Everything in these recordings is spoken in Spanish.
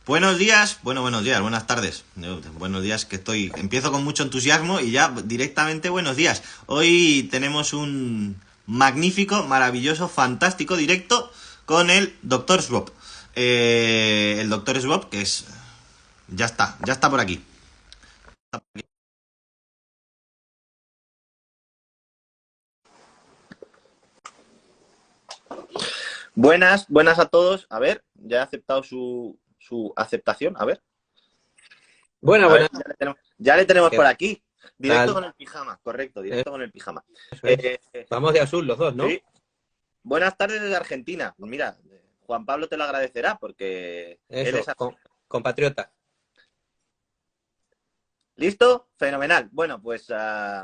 Buenos días, buenos días, buenas tardes. Buenos días, empiezo con mucho entusiasmo y ya directamente buenos días. Hoy tenemos un magnífico, maravilloso, fantástico directo con el Dr. Swap. El Dr. Swap, ya está por aquí. Buenas a todos. A ver, ya he aceptado su aceptación. Buena, A ver, buena. ya le tenemos por ¿Qué aquí. Directo tal? con el pijama, correcto, directo con el pijama. Eso es. Eh, Vamos de azul los dos, ¿no? sí, buenas tardes desde Argentina. Mira, Juan Pablo te lo agradecerá porque él es... Eso, compatriota. ¿Listo? Fenomenal. Bueno, pues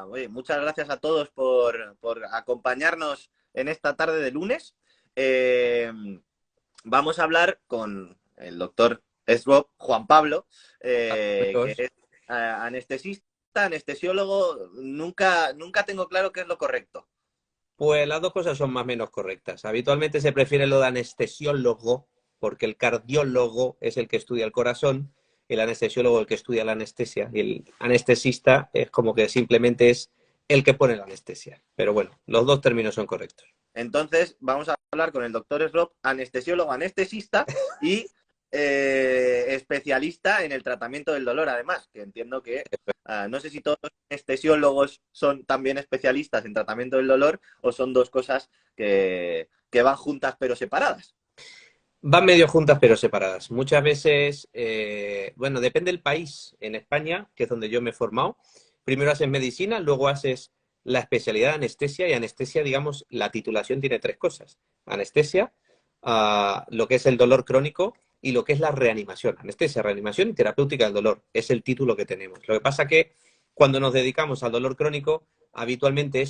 oye, muchas gracias a todos por acompañarnos en esta tarde de lunes. Eh, Vamos a hablar con el doctor Esrob Juan Pablo, que Amigos. es anestesista, anestesiólogo. Nunca tengo claro qué es lo correcto. Pues las dos cosas son más o menos correctas. Habitualmente se prefiere lo de anestesiólogo, porque el cardiólogo es el que estudia el corazón, el anestesiólogo el que estudia la anestesia, y el anestesista es como que simplemente es el que pone la anestesia. Pero bueno, los dos términos son correctos. Entonces, vamos a hablar con el doctor Esrob, anestesiólogo, anestesista y especialista en el tratamiento del dolor, además, que entiendo que no sé si todos los anestesiólogos son también especialistas en tratamiento del dolor o son dos cosas que van juntas pero separadas. Van medio juntas pero separadas. Muchas veces, bueno, depende del país. En España, que es donde yo me he formado, primero haces medicina, luego haces la especialidad de anestesia y anestesia, digamos, la titulación tiene tres cosas. Anestesia, lo que es el dolor crónico y lo que es la reanimación. Anestesia, reanimación y terapéutica del dolor. Es el título que tenemos. Lo que pasa que cuando nos dedicamos al dolor crónico, habitualmente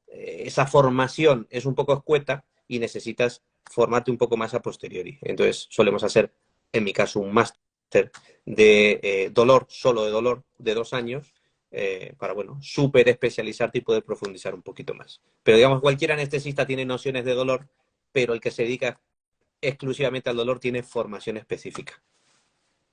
esa formación es un poco escueta y necesitas formarte un poco más a posteriori. Entonces solemos hacer, en mi caso, un máster de dolor, solo de dolor, de 2 años, para, bueno, súper especializarte y poder profundizar un poquito más. Pero digamos, cualquier anestesista tiene nociones de dolor, pero el que se dedica exclusivamente al dolor tiene formación específica.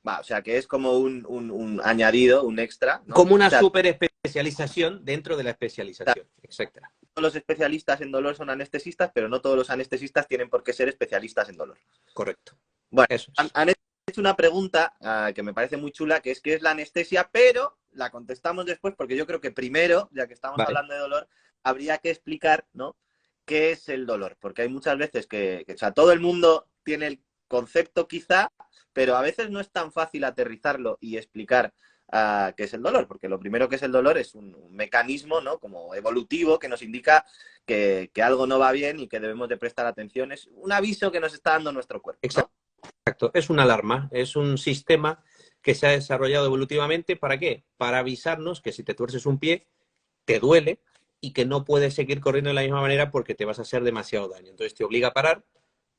Va, o sea, que es como un añadido, un extra, ¿no? O Como una sea, súper especialización dentro de la especialización, etcétera. todos los especialistas en dolor son anestesistas, pero no todos los anestesistas tienen por qué ser especialistas en dolor. Correcto. Bueno, Eso es. han hecho una pregunta que me parece muy chula, que es qué es la anestesia, pero la contestamos después porque yo creo que primero, ya que estamos Vale. hablando de dolor, habría que explicar, ¿no?, qué es el dolor, porque hay muchas veces o sea, todo el mundo tiene el concepto quizá, pero a veces no es tan fácil aterrizarlo y explicar qué es el dolor, porque lo primero que es el dolor es un mecanismo, ¿no?, como evolutivo que nos indica que algo no va bien y que debemos de prestar atención. Es un aviso que nos está dando nuestro cuerpo, ¿no? Exacto. Es una alarma, es un sistema que se ha desarrollado evolutivamente. ¿Para qué? Para avisarnos que si te tuerces un pie, te duele y que no puedes seguir corriendo de la misma manera porque te vas a hacer demasiado daño. Entonces te obliga a parar,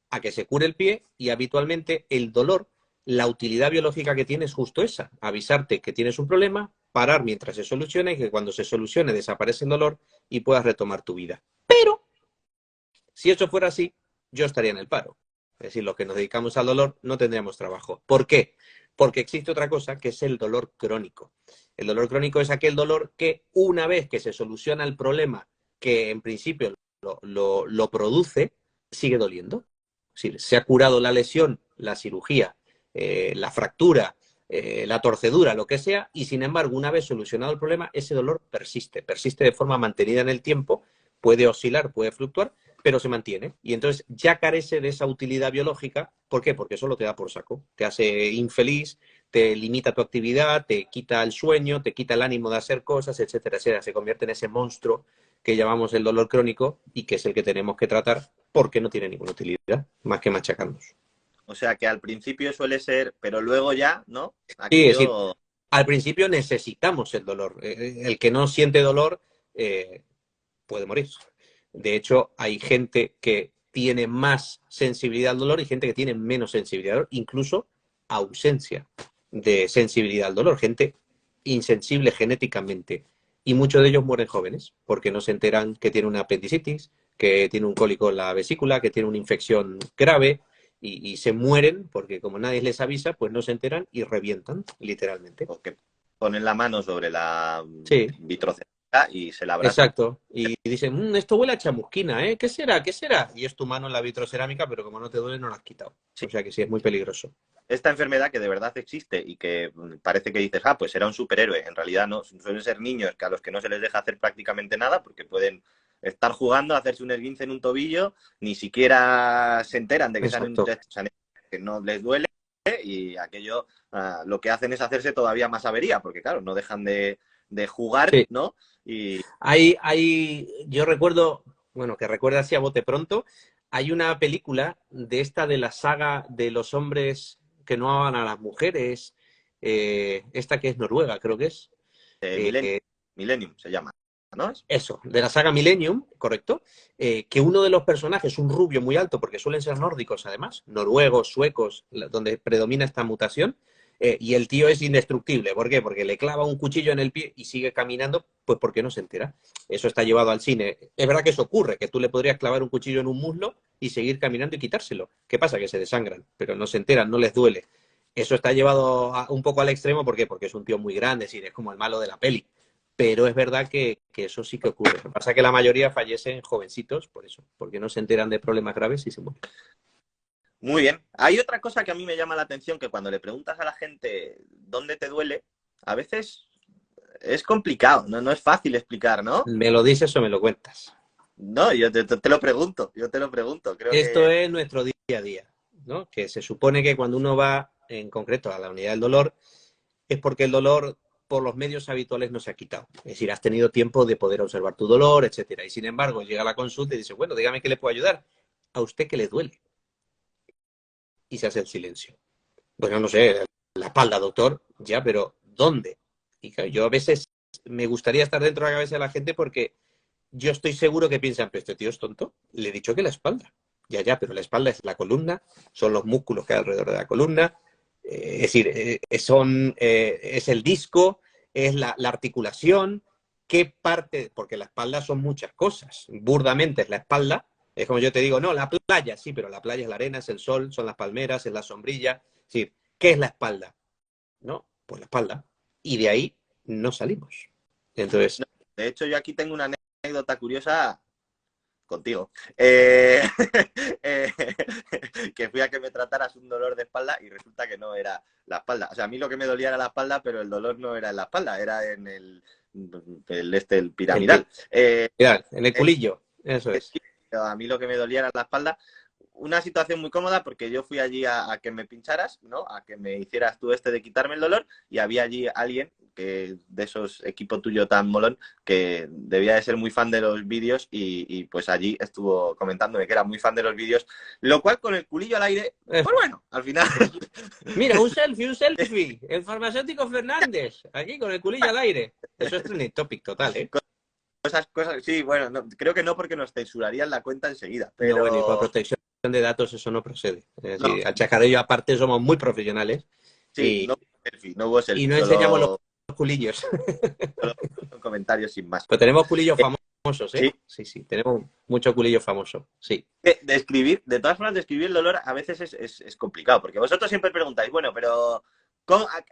a que se cure el pie y habitualmente el dolor, la utilidad biológica que tiene es justo esa, avisarte que tienes un problema, parar mientras se solucione y que cuando se solucione desaparece el dolor y puedas retomar tu vida. Pero si eso fuera así, yo estaría en el paro. Es decir, los que nos dedicamos al dolor no tendríamos trabajo. ¿Por qué? Porque existe otra cosa que es el dolor crónico. El dolor crónico es aquel dolor que una vez que se soluciona el problema que en principio lo produce, sigue doliendo. Es decir, se ha curado la lesión, la cirugía, la fractura, la torcedura, lo que sea, y sin embargo, una vez solucionado el problema, ese dolor persiste de forma mantenida en el tiempo, puede oscilar, puede fluctuar, pero se mantiene. Y entonces ya carece de esa utilidad biológica. ¿Por qué? Porque solo te da por saco. Te hace infeliz, te limita tu actividad, te quita el sueño, te quita el ánimo de hacer cosas, etcétera, etcétera. Se convierte en ese monstruo que llamamos el dolor crónico y que es el que tenemos que tratar porque no tiene ninguna utilidad más que machacarnos. O sea que al principio suele ser, pero luego ya, ¿no? Sí, es decir, Aquello... al principio necesitamos el dolor. El que no siente dolor puede morir. De hecho, hay gente que tiene más sensibilidad al dolor y gente que tiene menos sensibilidad al dolor, incluso ausencia de sensibilidad al dolor, gente insensible genéticamente. Y muchos de ellos mueren jóvenes porque no se enteran que tiene una apendicitis, que tiene un cólico en la vesícula, que tiene una infección grave y se mueren porque como nadie les avisa, pues no se enteran y revientan, literalmente. O que ponen la mano sobre la Sí, vitrocerámica y se la abrasan. exacto. Y dicen, esto huele a chamusquina, ¿eh? ¿Qué será? ¿Qué será? Y es tu mano en la vitrocerámica, pero como no te duele, no la has quitado. Sí. O sea que sí, es muy peligroso. Esta enfermedad que de verdad existe y que parece que dices, pues era un superhéroe. En realidad no, suelen ser niños que a los que no se les deja hacer prácticamente nada porque pueden estar jugando, hacerse un esguince en un tobillo, ni siquiera se enteran de que Exacto. que no les duele y aquello lo que hacen es hacerse todavía más avería, porque claro, no dejan de jugar, Sí. ¿no? Y Yo recuerdo, bueno, que recuerda así a bote pronto, hay una película de esta de la saga de los hombres que no aman a las mujeres, esta que es noruega, creo que es. Millennium, Eh, Millennium se llama, ¿no? Eso, de la saga Millennium, correcto, que uno de los personajes, un rubio muy alto, porque suelen ser nórdicos además, noruegos, suecos, donde predomina esta mutación, y el tío es indestructible. ¿Por qué? Porque le clava un cuchillo en el pie y sigue caminando, pues porque no se entera. Eso está llevado al cine. Es verdad que eso ocurre, que tú le podrías clavar un cuchillo en un muslo y seguir caminando y quitárselo. ¿Qué pasa? Que se desangran, pero no se enteran, no les duele. Eso está llevado un poco al extremo, ¿por qué? Porque es un tío muy grande, es decir, es como el malo de la peli. Pero es verdad que eso sí que ocurre. Lo que pasa es que la mayoría fallecen jovencitos por eso, porque no se enteran de problemas graves y se mueren. Muy bien. Hay otra cosa que a mí me llama la atención, que cuando le preguntas a la gente dónde te duele, a veces es complicado, no es fácil explicar, ¿no? ¿Me lo dices o me lo cuentas? No, yo te lo pregunto, yo te lo pregunto. Creo Esto que es nuestro día a día, ¿no? Que se supone que cuando uno va en concreto a la unidad del dolor es porque el dolor por los medios habituales no se ha quitado. Es decir, has tenido tiempo de poder observar tu dolor, etcétera. Y sin embargo, llega a la consulta y dice, bueno, dígame qué le puedo ayudar. ¿A usted qué le duele? Y se hace el silencio. Bueno, no sé, la espalda, doctor, ya, pero ¿dónde? Y claro, yo a veces me gustaría estar dentro de la cabeza de la gente porque yo estoy seguro que piensan, pero este tío es tonto, le he dicho que la espalda. Ya, pero la espalda es la columna, son los músculos que hay alrededor de la columna, es decir, es el disco, es la articulación, qué parte, porque la espalda son muchas cosas, burdamente es la espalda, es como yo te digo, no, la playa, sí, pero la playa es la arena, es el sol, son las palmeras, es la sombrilla, es decir, ¿qué es la espalda? ¿No? Pues la espalda. Y de ahí no salimos. Entonces, no. De hecho, yo aquí tengo una anécdota curiosa contigo. Eh, que fui a que me trataras un dolor de espalda y resulta que no era la espalda. O sea, a mí lo que me dolía era la espalda, pero el dolor no era en la espalda, era en el piramidal. mirad, en el culillo, eso es. A mí lo que me dolía era la espalda. Una situación muy cómoda porque yo fui allí a que me pincharas, ¿no? A que me hicieras tú de quitarme el dolor y había allí alguien que de esos equipo tuyo tan molón que debía de ser muy fan de los vídeos y pues allí estuvo comentándome que era muy fan de los vídeos, lo cual con el culillo al aire, pues bueno, al final... Mira, un selfie, el farmacéutico Fernández, aquí con el culillo al aire. Eso es trending topic total, ¿eh? Esas cosas, sí, bueno, creo que no porque nos censurarían la cuenta enseguida, No, bueno, y por pero... protección de datos eso no procede. Es No, decir, al chacarello aparte somos muy profesionales sí, y, no hubo y selfie, no enseñamos los culillos. solo comentarios sin más. Pero tenemos culillos famosos, ¿eh? Sí, Sí, sí, tenemos mucho culillo famoso, sí. de todas formas, describir el dolor a veces es complicado, porque vosotros siempre preguntáis, bueno, pero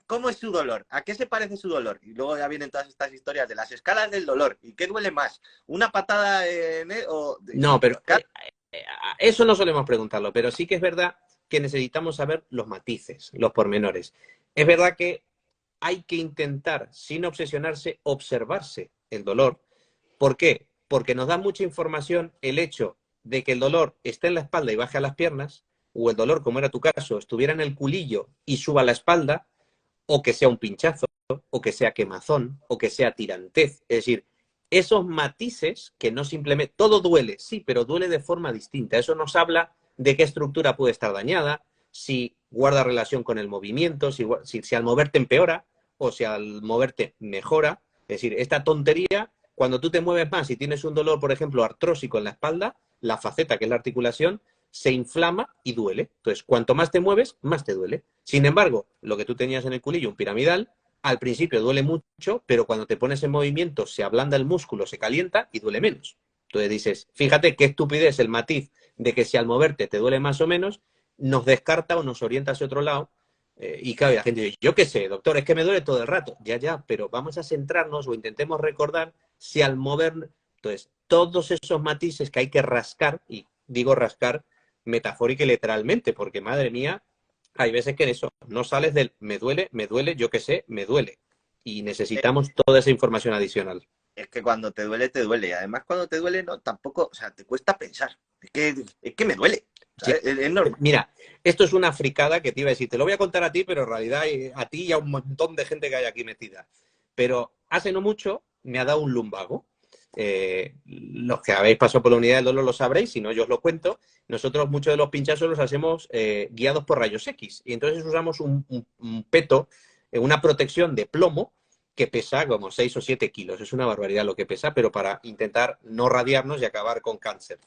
¿cómo es su dolor? ¿A qué se parece su dolor? Y luego ya vienen todas estas historias de las escalas del dolor. ¿Y qué duele más? ¿Una patada o No, pero eso no solemos preguntarlo, pero sí que es verdad que necesitamos saber los matices, los pormenores. Es verdad que hay que intentar, sin obsesionarse, observarse el dolor. ¿Por qué? Porque nos da mucha información el hecho de que el dolor esté en la espalda y baje a las piernas, o el dolor, como era tu caso, estuviera en el culillo y suba a la espalda, o que sea un pinchazo, o que sea quemazón, o que sea tirantez. Es decir, esos matices que no simplemente... Todo duele, sí, pero duele de forma distinta. Eso nos habla de qué estructura puede estar dañada, si guarda relación con el movimiento, si al moverte empeora o si al moverte mejora. Es decir, esta tontería, cuando tú te mueves más y tienes un dolor, por ejemplo, artrósico en la espalda, la faceta, que es la articulación, se inflama y duele. Entonces, cuanto más te mueves, más te duele. Sin embargo, lo que tú tenías en el culillo, un piramidal, al principio duele mucho, pero cuando te pones en movimiento se ablanda el músculo, se calienta y duele menos. Entonces dices, fíjate qué estupidez el matiz de que si al moverte te duele más o menos nos descarta o nos orienta hacia otro lado. Y claro, la gente dice, yo qué sé, doctor, es que me duele todo el rato. Ya, pero vamos a centrarnos o intentemos recordar si al mover, entonces, todos esos matices que hay que rascar, y digo rascar metafórica y literalmente, porque madre mía, hay veces que en eso no sales del me duele, yo qué sé, me duele. Y necesitamos toda esa información adicional. Es que cuando te duele, te duele. Y además, cuando te duele, no, tampoco, o sea, te cuesta pensar. Es que me duele. Sí. Es normal. Mira, esto es una fricada que te iba a decir, te lo voy a contar a ti, pero en realidad a ti y a un montón de gente que hay aquí metida. Pero hace no mucho me ha dado un lumbago. Los que habéis pasado por la unidad del dolor lo sabréis, si no yo os lo cuento. Nosotros muchos de los pinchazos los hacemos guiados por rayos X y entonces usamos un peto, una protección de plomo que pesa como 6 o 7 kilos. Es una barbaridad lo que pesa, pero para intentar no radiarnos y acabar con cáncer.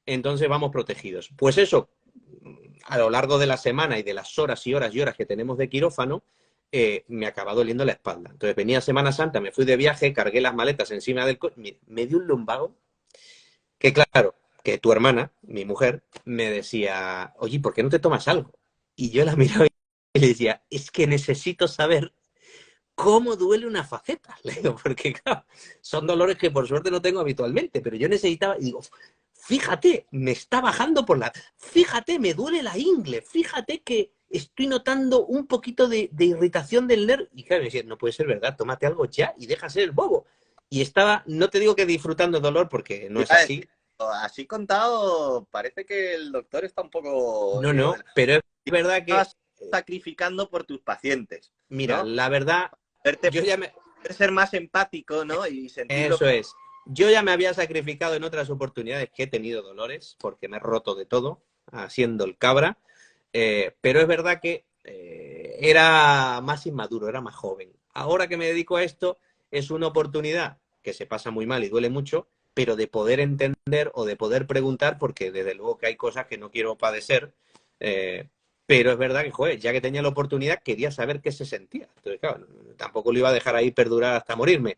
Entonces vamos protegidos. Pues eso, a lo largo de la semana y de las horas y horas y horas que tenemos de quirófano, me acaba doliendo la espalda. Entonces venía Semana Santa, me fui de viaje, cargué las maletas encima del coche, me dio un lumbago que claro, que tu hermana, mi mujer, me decía, oye, ¿por qué no te tomas algo? Y yo la miraba y le decía, es que necesito saber cómo duele una faceta. Le digo, porque claro, son dolores que por suerte no tengo habitualmente, pero yo necesitaba, y digo, fíjate, me está bajando por la... Fíjate, me duele la ingle, fíjate que estoy notando un poquito de irritación del nervio. Y claro, me decía, no puede ser verdad, tómate algo ya y deja ser el bobo. Y estaba, no te digo que disfrutando el dolor porque no es así. Así contado, parece que el doctor está un poco No, pero es verdad que, estás sacrificando por tus pacientes, mira, ¿no? la verdad, Verte, yo ya me... ser más empático, ¿no? Y sentirlo. Eso es. Yo ya me había sacrificado en otras oportunidades que he tenido dolores, porque me he roto de todo, haciendo el cabra, pero es verdad que era más inmaduro, era más joven. Ahora que me dedico a esto, es una oportunidad que se pasa muy mal y duele mucho, pero de poder entender o de poder preguntar, porque desde luego que hay cosas que no quiero padecer, eh, pero es verdad que, joder, ya que tenía la oportunidad, quería saber qué se sentía. Entonces, claro, tampoco lo iba a dejar ahí perdurar hasta morirme,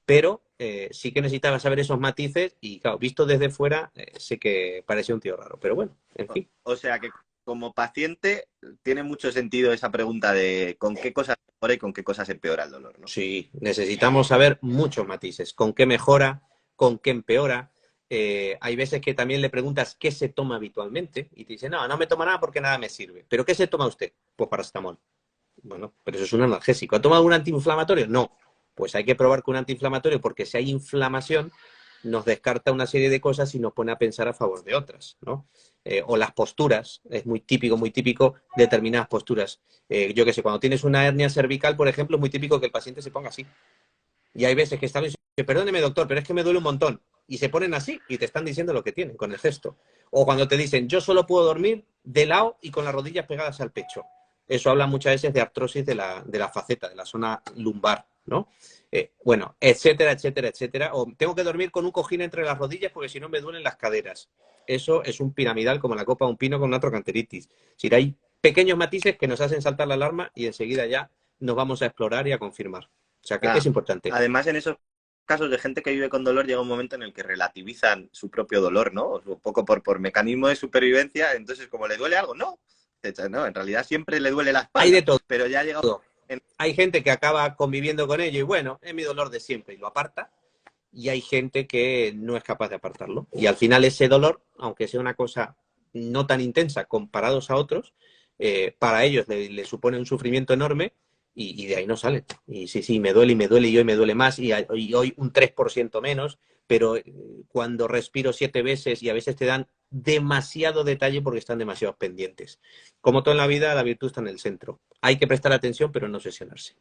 pero sí que necesitaba saber esos matices y, claro, visto desde fuera, sé que parecía un tío raro, pero bueno, en fin. O sea que como paciente tiene mucho sentido esa pregunta de con qué cosas mejora y con qué cosas empeora el dolor, ¿no? Sí, necesitamos saber muchos matices, con qué mejora, con qué empeora. Hay veces que también le preguntas qué se toma habitualmente y te dice, no, no me toma nada porque nada me sirve. ¿Pero qué se toma usted? Pues paracetamol. Bueno, pero eso es un analgésico. ¿Ha tomado un antiinflamatorio? No. Pues hay que probar con un antiinflamatorio porque si hay inflamación nos descarta una serie de cosas y nos pone a pensar a favor de otras, ¿no? O las posturas, es muy típico determinadas posturas. Yo qué sé, cuando tienes una hernia cervical, por ejemplo, es muy típico que el paciente se ponga así. Y hay veces que están diciendo, perdóneme doctor, pero es que me duele un montón. Y se ponen así y te están diciendo lo que tienen con el gesto. O cuando te dicen, yo solo puedo dormir de lado y con las rodillas pegadas al pecho. Eso habla muchas veces de artrosis de la faceta, de la zona lumbar, ¿no? Bueno, etcétera, etcétera, etcétera. O tengo que dormir con un cojín entre las rodillas porque si no me duelen las caderas. Eso es un piramidal como la copa de un pino con una trocanteritis. Si hay pequeños matices que nos hacen saltar la alarma y enseguida ya nos vamos a explorar y a confirmar. O sea, que es importante. Además, en esos casos de gente que vive con dolor llega un momento en el que relativizan su propio dolor, ¿no? Un poco por mecanismo de supervivencia. Entonces, como le duele algo, no. No, en realidad siempre le duele la espalda. Hay de todo. Pero ya llega... Hay gente que acaba conviviendo con ello y bueno, es mi dolor de siempre y lo aparta. Y hay gente que no es capaz de apartarlo. Y al final ese dolor, aunque sea una cosa no tan intensa comparados a otros, para ellos le supone un sufrimiento enorme y de ahí no salen. Y sí, me duele y hoy me duele más y hoy un 3% menos, pero cuando respiro 7 veces y a veces te dan demasiado detalle porque están demasiado pendientes. Como todo en la vida, la virtud está en el centro. Hay que prestar atención, pero no obsesionarse.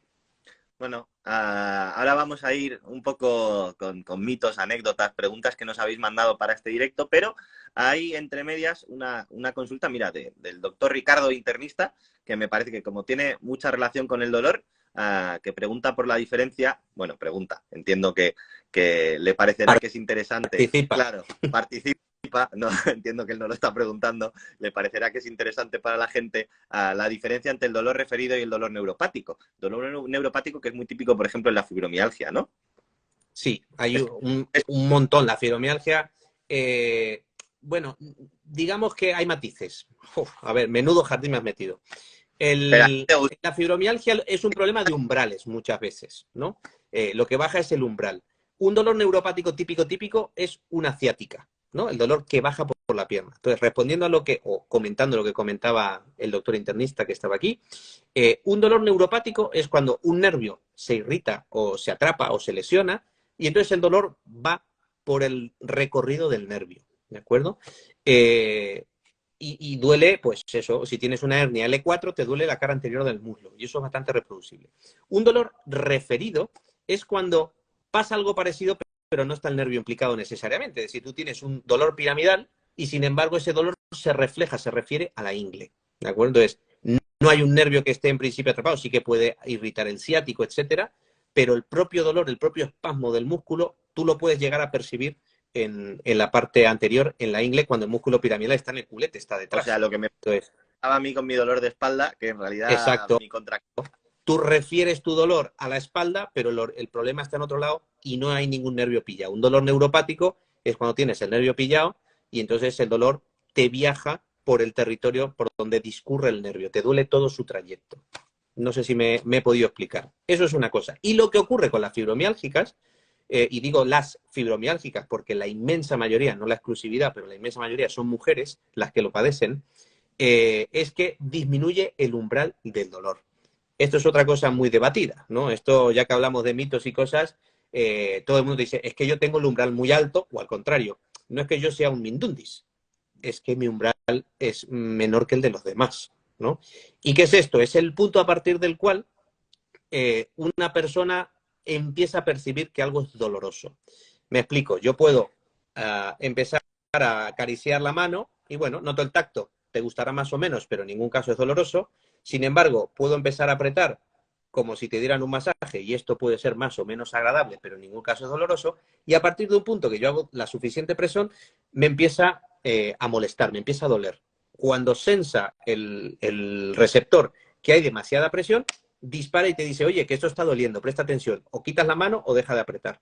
Bueno, ahora vamos a ir un poco con mitos, anécdotas, preguntas que nos habéis mandado para este directo, pero hay entre medias una consulta, mira, del doctor Ricardo, internista, que me parece que como tiene mucha relación con el dolor, que pregunta por la diferencia, bueno, pregunta, entiendo que le parecerá que es interesante. Participa. Claro, participa. No, entiendo que él no lo está preguntando, le parecerá que es interesante para la gente la diferencia entre el dolor referido y el dolor neuropático. Dolor neuropático que es muy típico, por ejemplo, en la fibromialgia, ¿no? Sí, hay un montón. La fibromialgia, bueno, digamos que hay matices. Uf, a ver, menudo jardín me has metido. Pero, La fibromialgia es un problema de umbrales muchas veces, ¿no? Lo que baja es el umbral. Un dolor neuropático típico es una ciática, ¿no? El dolor que baja por la pierna. Entonces, respondiendo a lo que, o comentando lo que comentaba el doctor internista que estaba aquí, un dolor neuropático es cuando un nervio se irrita o se atrapa o se lesiona y entonces el dolor va por el recorrido del nervio, ¿de acuerdo? Y duele, pues eso, si tienes una hernia L4, te duele la cara anterior del muslo, y eso es bastante reproducible. Un dolor referido es cuando pasa algo parecido, pero no está el nervio implicado necesariamente. Es decir, tú tienes un dolor piramidal y, sin embargo, ese dolor se refleja, se refiere a la ingle, ¿de acuerdo? Entonces, no hay un nervio que esté en principio atrapado, sí que puede irritar el ciático, etcétera, pero el propio dolor, el propio espasmo del músculo, tú lo puedes llegar a percibir en la parte anterior, en la ingle, cuando el músculo piramidal está en el culete, está detrás. o sea, lo que me Entonces, pasaba a mí con mi dolor de espalda, que en realidad exacto. mi contractura. Tú refieres tu dolor a la espalda, pero el problema está en otro lado y no hay ningún nervio pillado. Un dolor neuropático es cuando tienes el nervio pillado y entonces el dolor te viaja por el territorio por donde discurre el nervio. Te duele todo su trayecto. No sé si me he podido explicar. Eso es una cosa. Y lo que ocurre con las fibromiálgicas, y digo las fibromiálgicas porque la inmensa mayoría, no la exclusividad, pero la inmensa mayoría son mujeres las que lo padecen, es que disminuye el umbral del dolor. Esto es otra cosa muy debatida, ¿no? Esto, ya que hablamos de mitos y cosas, todo el mundo dice, es que yo tengo el umbral muy alto, o al contrario, no es que yo sea un mindundis, es que mi umbral es menor que el de los demás, ¿no? ¿Y qué es esto? Es el punto a partir del cual una persona empieza a percibir que algo es doloroso. Me explico, yo puedo empezar a acariciar la mano y bueno, noto el tacto, te gustará más o menos, pero en ningún caso es doloroso. Sin embargo, puedo empezar a apretar como si te dieran un masaje y esto puede ser más o menos agradable, pero en ningún caso es doloroso. Y a partir de un punto que yo hago la suficiente presión, me empieza a molestar, me empieza a doler. Cuando sensa el receptor que hay demasiada presión, dispara y te dice, oye, que esto está doliendo, presta atención, o quitas la mano o deja de apretar.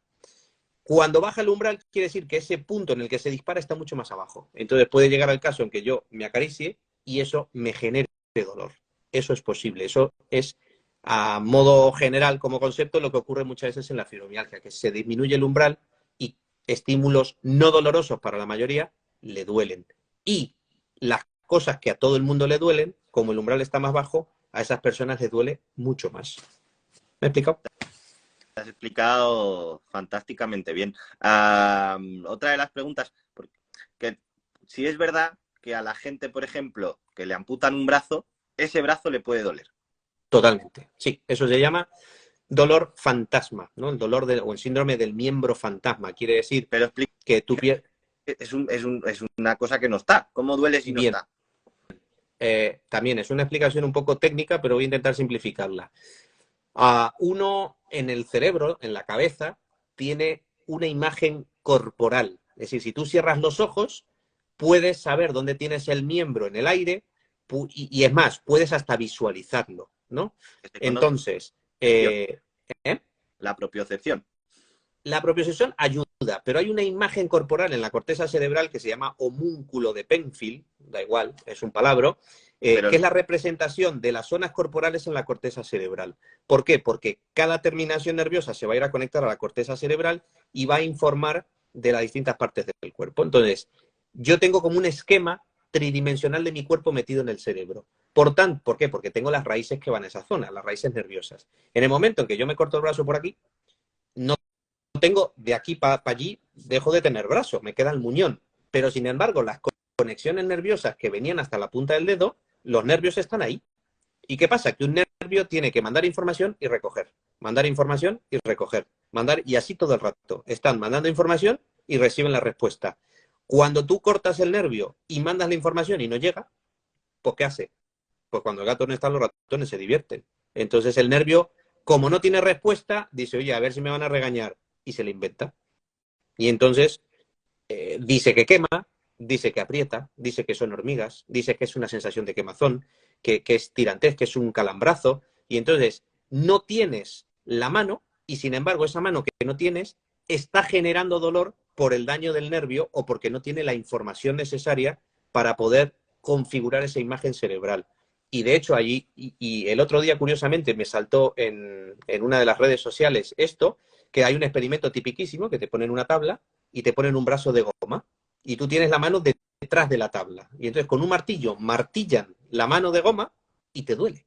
Cuando baja el umbral, quiere decir que ese punto en el que se dispara está mucho más abajo. Entonces puede llegar al caso en que yo me acaricie y eso me genere dolor. Eso es posible. Eso es, a modo general, como concepto, lo que ocurre muchas veces en la fibromialgia, que se disminuye el umbral y estímulos no dolorosos para la mayoría le duelen. Y las cosas que a todo el mundo le duelen, como el umbral está más bajo, a esas personas les duele mucho más. ¿Me he explicado? Te has explicado fantásticamente bien. Otra de las preguntas, que si es verdad que a la gente, por ejemplo, que le amputan un brazo, ese brazo le puede doler. Totalmente. Sí, eso se llama dolor fantasma, ¿no? El dolor o el síndrome del miembro fantasma. Quiere decir Pero explica, que tu piel... es una cosa que no está. ¿Cómo duele si no Bien, está? también es una explicación un poco técnica, pero voy a intentar simplificarla. Uno en el cerebro, en la cabeza, tiene una imagen corporal. Es decir, si tú cierras los ojos, puedes saber dónde tienes el miembro en el aire y es más, puedes hasta visualizarlo, ¿no? Que se conoce Entonces, ¿eh? la propiocepción. La propiocepción ayuda, pero hay una imagen corporal en la corteza cerebral que se llama homúnculo de Penfield, da igual, es un palabra, Pero que es la representación de las zonas corporales en la corteza cerebral. ¿Por qué? Porque cada terminación nerviosa se va a ir a conectar a la corteza cerebral y va a informar de las distintas partes del cuerpo. Entonces, yo tengo como un esquema tridimensional de mi cuerpo metido en el cerebro. ¿Por qué? Porque tengo las raíces que van a esa zona, las raíces nerviosas. En el momento en que yo me corto el brazo por aquí, no tengo de aquí para allí, dejo de tener brazo, me queda el muñón. Pero sin embargo, las conexiones nerviosas que venían hasta la punta del dedo, los nervios están ahí. ¿Y qué pasa? Que un nervio tiene que mandar información y recoger, mandar información y recoger, mandar, y así todo el rato. Están mandando información y reciben la respuesta. Cuando tú cortas el nervio y mandas la información y no llega, pues ¿qué hace? Pues cuando el gato no está, los ratones se divierten. Entonces el nervio, como no tiene respuesta, dice, oye, a ver si me van a regañar, y se le inventa. Y entonces dice que quema, dice que aprieta, dice que son hormigas, dice que es una sensación de quemazón, que es tirantez, que es un calambrazo, y entonces no tienes la mano y sin embargo esa mano que no tienes está generando dolor por el daño del nervio o porque no tiene la información necesaria para poder configurar esa imagen cerebral. Y de hecho allí, y el otro día curiosamente me saltó en una de las redes sociales esto, que hay un experimento tipiquísimo que te ponen una tabla y te ponen un brazo de goma y tú tienes la mano detrás de la tabla. Y entonces con un martillo martillan la mano de goma y te duele.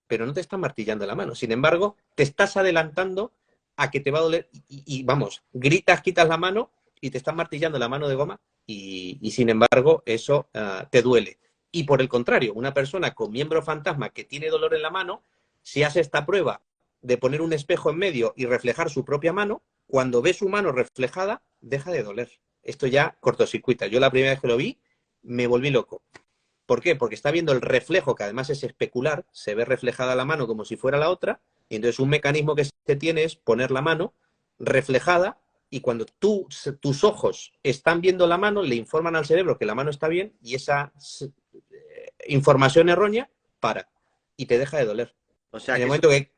Pero no te están martillando la mano. Sin embargo, te estás adelantando a que te va a doler y vamos, gritas, quitas la mano y te están martillando la mano de goma y sin embargo eso te duele. Y por el contrario, una persona con miembro fantasma que tiene dolor en la mano, si hace esta prueba de poner un espejo en medio y reflejar su propia mano, cuando ve su mano reflejada, deja de doler. Esto ya cortocircuita. Yo la primera vez que lo vi, me volví loco. ¿Por qué? Porque está viendo el reflejo, que además es especular, se ve reflejada la mano como si fuera la otra, y entonces un mecanismo que se tiene es poner la mano reflejada y cuando tus ojos están viendo la mano, le informan al cerebro que la mano está bien y esa información errónea para y te deja de doler. O sea, en el que momento que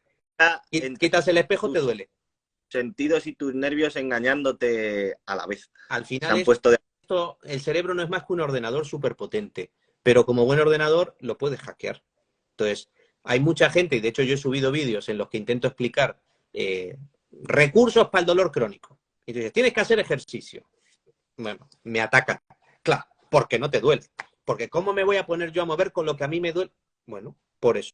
entre quitas el espejo te duele. sentidos y tus nervios engañándote a la vez. Al Se final han puesto de... el cerebro no es más que un ordenador súper potente, pero como buen ordenador lo puedes hackear. Entonces, hay mucha gente, y de hecho yo he subido vídeos en los que intento explicar recursos para el dolor crónico. Y tú dices, tienes que hacer ejercicio. Bueno, me ataca. Claro, porque no te duele. Porque ¿cómo me voy a poner yo a mover con lo que a mí me duele? Bueno, por eso.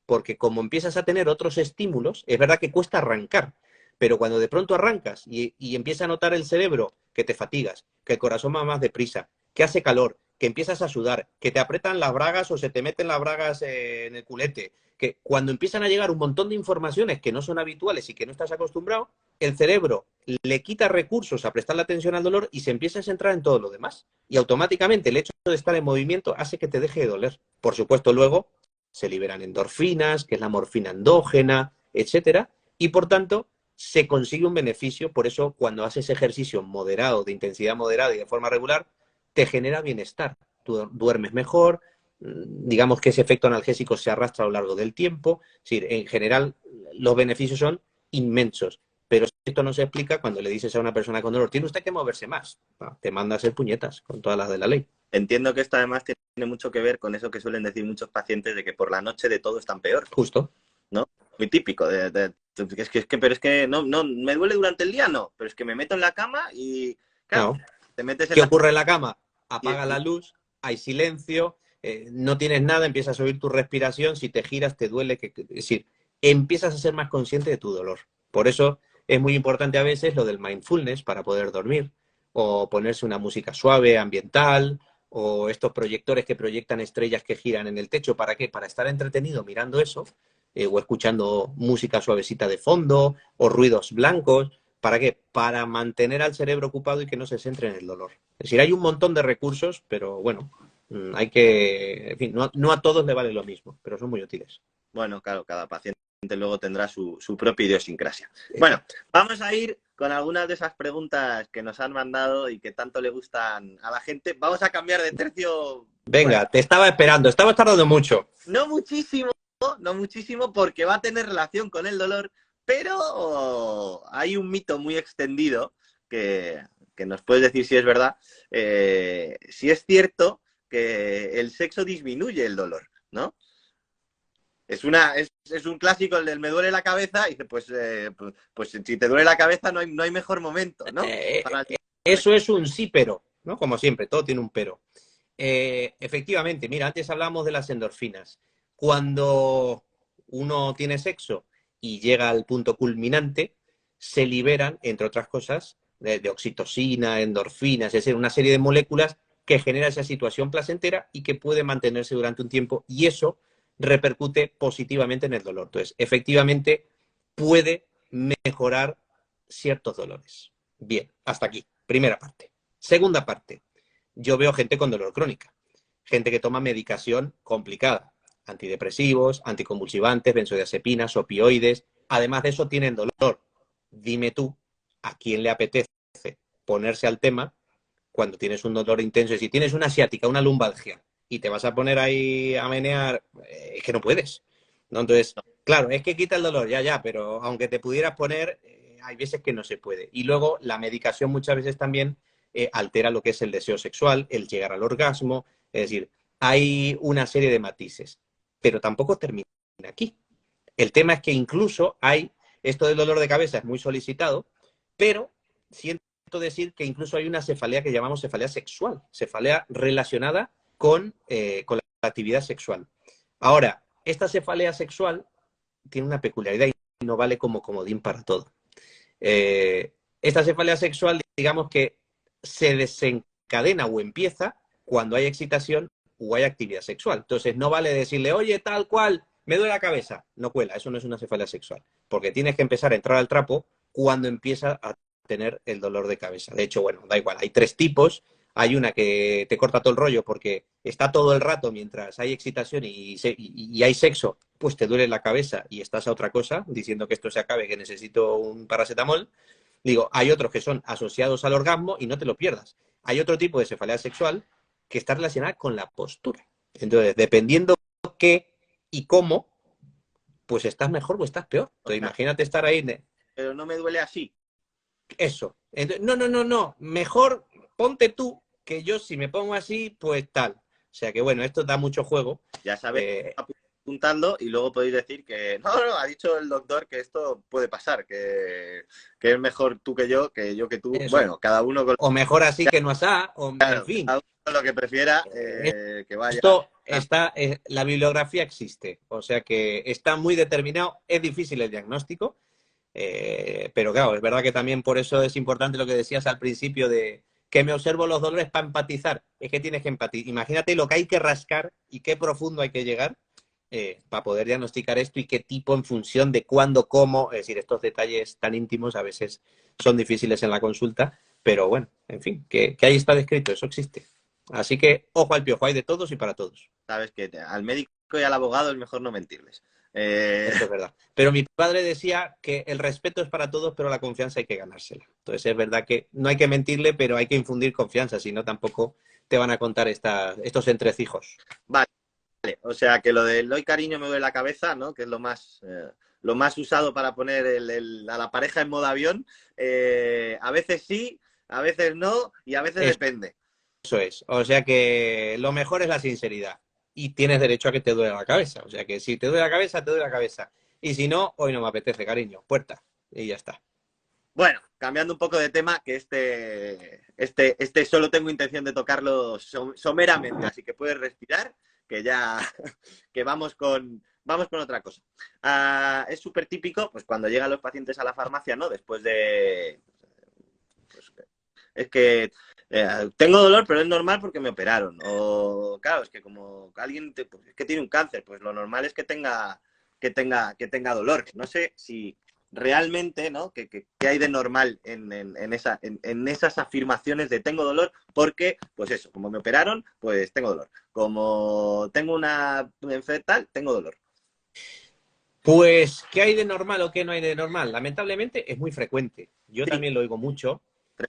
Porque como empiezas a tener otros estímulos, es verdad que cuesta arrancar, pero cuando de pronto arrancas y empieza a notar el cerebro que te fatigas, que el corazón va más deprisa, que hace calor, que empiezas a sudar, que te apretan las bragas o se te meten las bragas en el culete, que cuando empiezan a llegar un montón de informaciones que no son habituales y que no estás acostumbrado, el cerebro le quita recursos a prestar la atención al dolor y se empieza a centrar en todo lo demás. Y automáticamente el hecho de estar en movimiento hace que te deje de doler. Por supuesto, luego se liberan endorfinas, que es la morfina endógena, etcétera, y por tanto se consigue un beneficio. Por eso cuando haces ejercicio moderado, de intensidad moderada y de forma regular, te genera bienestar. Tú duermes mejor, digamos que ese efecto analgésico se arrastra a lo largo del tiempo. Es decir, en general los beneficios son inmensos. Pero esto no se explica cuando le dices a una persona con dolor, tiene usted que moverse más. Te manda a hacer puñetas con todas las de la ley. Entiendo que esto además tiene mucho que ver con eso que suelen decir muchos pacientes de que por la noche de todo están peor. Justo. ¿No? Muy típico. Pero es que no, me duele durante el día, no. Pero es que me meto en la cama y claro, No. te metes en ¿Qué la... ocurre en la cama? Apaga la luz, hay silencio, no tienes nada, empiezas a oír tu respiración, si te giras te duele. Es decir, empiezas a ser más consciente de tu dolor. Por eso es muy importante a veces lo del mindfulness para poder dormir, o ponerse una música suave, ambiental, o estos proyectores que proyectan estrellas que giran en el techo. ¿Para qué? Para estar entretenido mirando eso, o escuchando música suavecita de fondo, o ruidos blancos. ¿Para qué? Para mantener al cerebro ocupado y que no se centre en el dolor. Es decir, hay un montón de recursos, pero bueno, hay que... En fin, no a todos le vale lo mismo, pero son muy útiles. Bueno, claro, cada paciente luego tendrá su propia idiosincrasia. Bueno, vamos a ir con algunas de esas preguntas que nos han mandado y que tanto le gustan a la gente. Vamos a cambiar de tercio. Venga, bueno, te estaba esperando, estabas tardando mucho. No muchísimo, porque va a tener relación con el dolor, pero hay un mito muy extendido que nos puedes decir si es verdad, si es cierto que el sexo disminuye el dolor, ¿no? Es un clásico el del me duele la cabeza y dice, pues si te duele la cabeza no hay mejor momento, ¿no? Eso es un sí, pero, ¿no? Como siempre, todo tiene un pero. Efectivamente, mira, antes hablamos de las endorfinas. Cuando uno tiene sexo y llega al punto culminante, se liberan, entre otras cosas, de oxitocina, endorfinas, es decir, una serie de moléculas que genera esa situación placentera y que puede mantenerse durante un tiempo, y eso repercute positivamente en el dolor. Entonces, efectivamente, puede mejorar ciertos dolores. Bien, hasta aquí. Primera parte. Segunda parte. Yo veo gente con dolor crónica. Gente que toma medicación complicada. Antidepresivos, anticonvulsivantes, benzodiazepinas, opioides. Además de eso, tienen dolor. Dime tú, ¿a quién le apetece ponerse al tema cuando tienes un dolor intenso? Si tienes una ciática, una lumbalgia, y te vas a poner ahí a menear, es que no puedes, ¿no? Entonces, claro, es que quita el dolor, ya, pero aunque te pudieras poner, hay veces que no se puede. Y luego la medicación muchas veces también altera lo que es el deseo sexual, el llegar al orgasmo, es decir, hay una serie de matices, pero tampoco termina aquí. El tema es que incluso hay, esto del dolor de cabeza es muy solicitado, pero siento decir que incluso hay una cefalea que llamamos cefalea sexual, cefalea relacionada con la actividad sexual. Ahora, esta cefalea sexual tiene una peculiaridad y no vale como comodín para todo. Esta cefalea sexual, digamos que se desencadena o empieza cuando hay excitación o hay actividad sexual. Entonces, no vale decirle, oye, tal cual, me duele la cabeza. No cuela, eso no es una cefalea sexual. Porque tienes que empezar a entrar al trapo cuando empieza a tener el dolor de cabeza. De hecho, bueno, da igual, hay 3 tipos. Hay una que te corta todo el rollo porque está todo el rato mientras hay excitación y hay sexo, pues te duele la cabeza y estás a otra cosa, diciendo que esto se acabe, que necesito un paracetamol. Digo, hay otros que son asociados al orgasmo y no te lo pierdas. Hay otro tipo de cefalea sexual que está relacionada con la postura. Entonces, dependiendo qué y cómo, pues estás mejor o estás peor. Entonces, imagínate estar ahí. Pero no me duele así. Eso. Entonces, no. Mejor ponte tú que yo si me pongo así, pues tal. O sea que bueno, esto da mucho juego. Ya sabes, apuntando y luego podéis decir que no, ha dicho el doctor que esto puede pasar, que es mejor tú que yo que tú. Eso. Bueno, cada uno con... O mejor así que no asá, o claro, en fin. cada uno lo que prefiera, que vaya. Esto está, la bibliografía existe, o sea que está muy determinado, es difícil el diagnóstico, pero claro, es verdad que también por eso es importante lo que decías al principio de que me observo los dolores para empatizar, es que tienes que empatizar. Imagínate lo que hay que rascar y qué profundo hay que llegar para poder diagnosticar esto y qué tipo en función de cuándo, cómo, es decir, estos detalles tan íntimos a veces son difíciles en la consulta, pero bueno, en fin, que ahí está descrito, eso existe. Así que ojo al piojo, hay de todos y para todos. Sabes que al médico y al abogado es mejor no mentirles. Eso es verdad. Pero mi padre decía que el respeto es para todos, pero la confianza hay que ganársela. Entonces es verdad que no hay que mentirle, pero hay que infundir confianza, si no tampoco te van a contar estos entrecijos. Vale, o sea que lo del hoy cariño me duele la cabeza, ¿no? Que es lo más usado para poner a la pareja en modo avión. A veces sí, a veces no y a veces depende. Eso es. O sea que lo mejor es la sinceridad. Y tienes derecho a que te duele la cabeza. O sea que si te duele la cabeza, te duele la cabeza. Y si no, hoy no me apetece, cariño. Puerta. Y ya está. Bueno, cambiando un poco de tema, que este solo tengo intención de tocarlo someramente, así que puedes respirar, que ya que vamos con otra cosa. Es súper típico, pues cuando llegan los pacientes a la farmacia, ¿no? Después de... Pues, es que tengo dolor, pero es normal porque me operaron. O, claro, es que como alguien pues, es que tiene un cáncer, pues lo normal es que tenga dolor. No sé si realmente, ¿no? ¿Qué hay de normal en esas afirmaciones de tengo dolor? Porque, pues eso, como me operaron, pues tengo dolor. Como tengo una enfermedad tal, tengo dolor. Pues, ¿qué hay de normal o qué no hay de normal? Lamentablemente es muy frecuente. Yo también lo oigo mucho.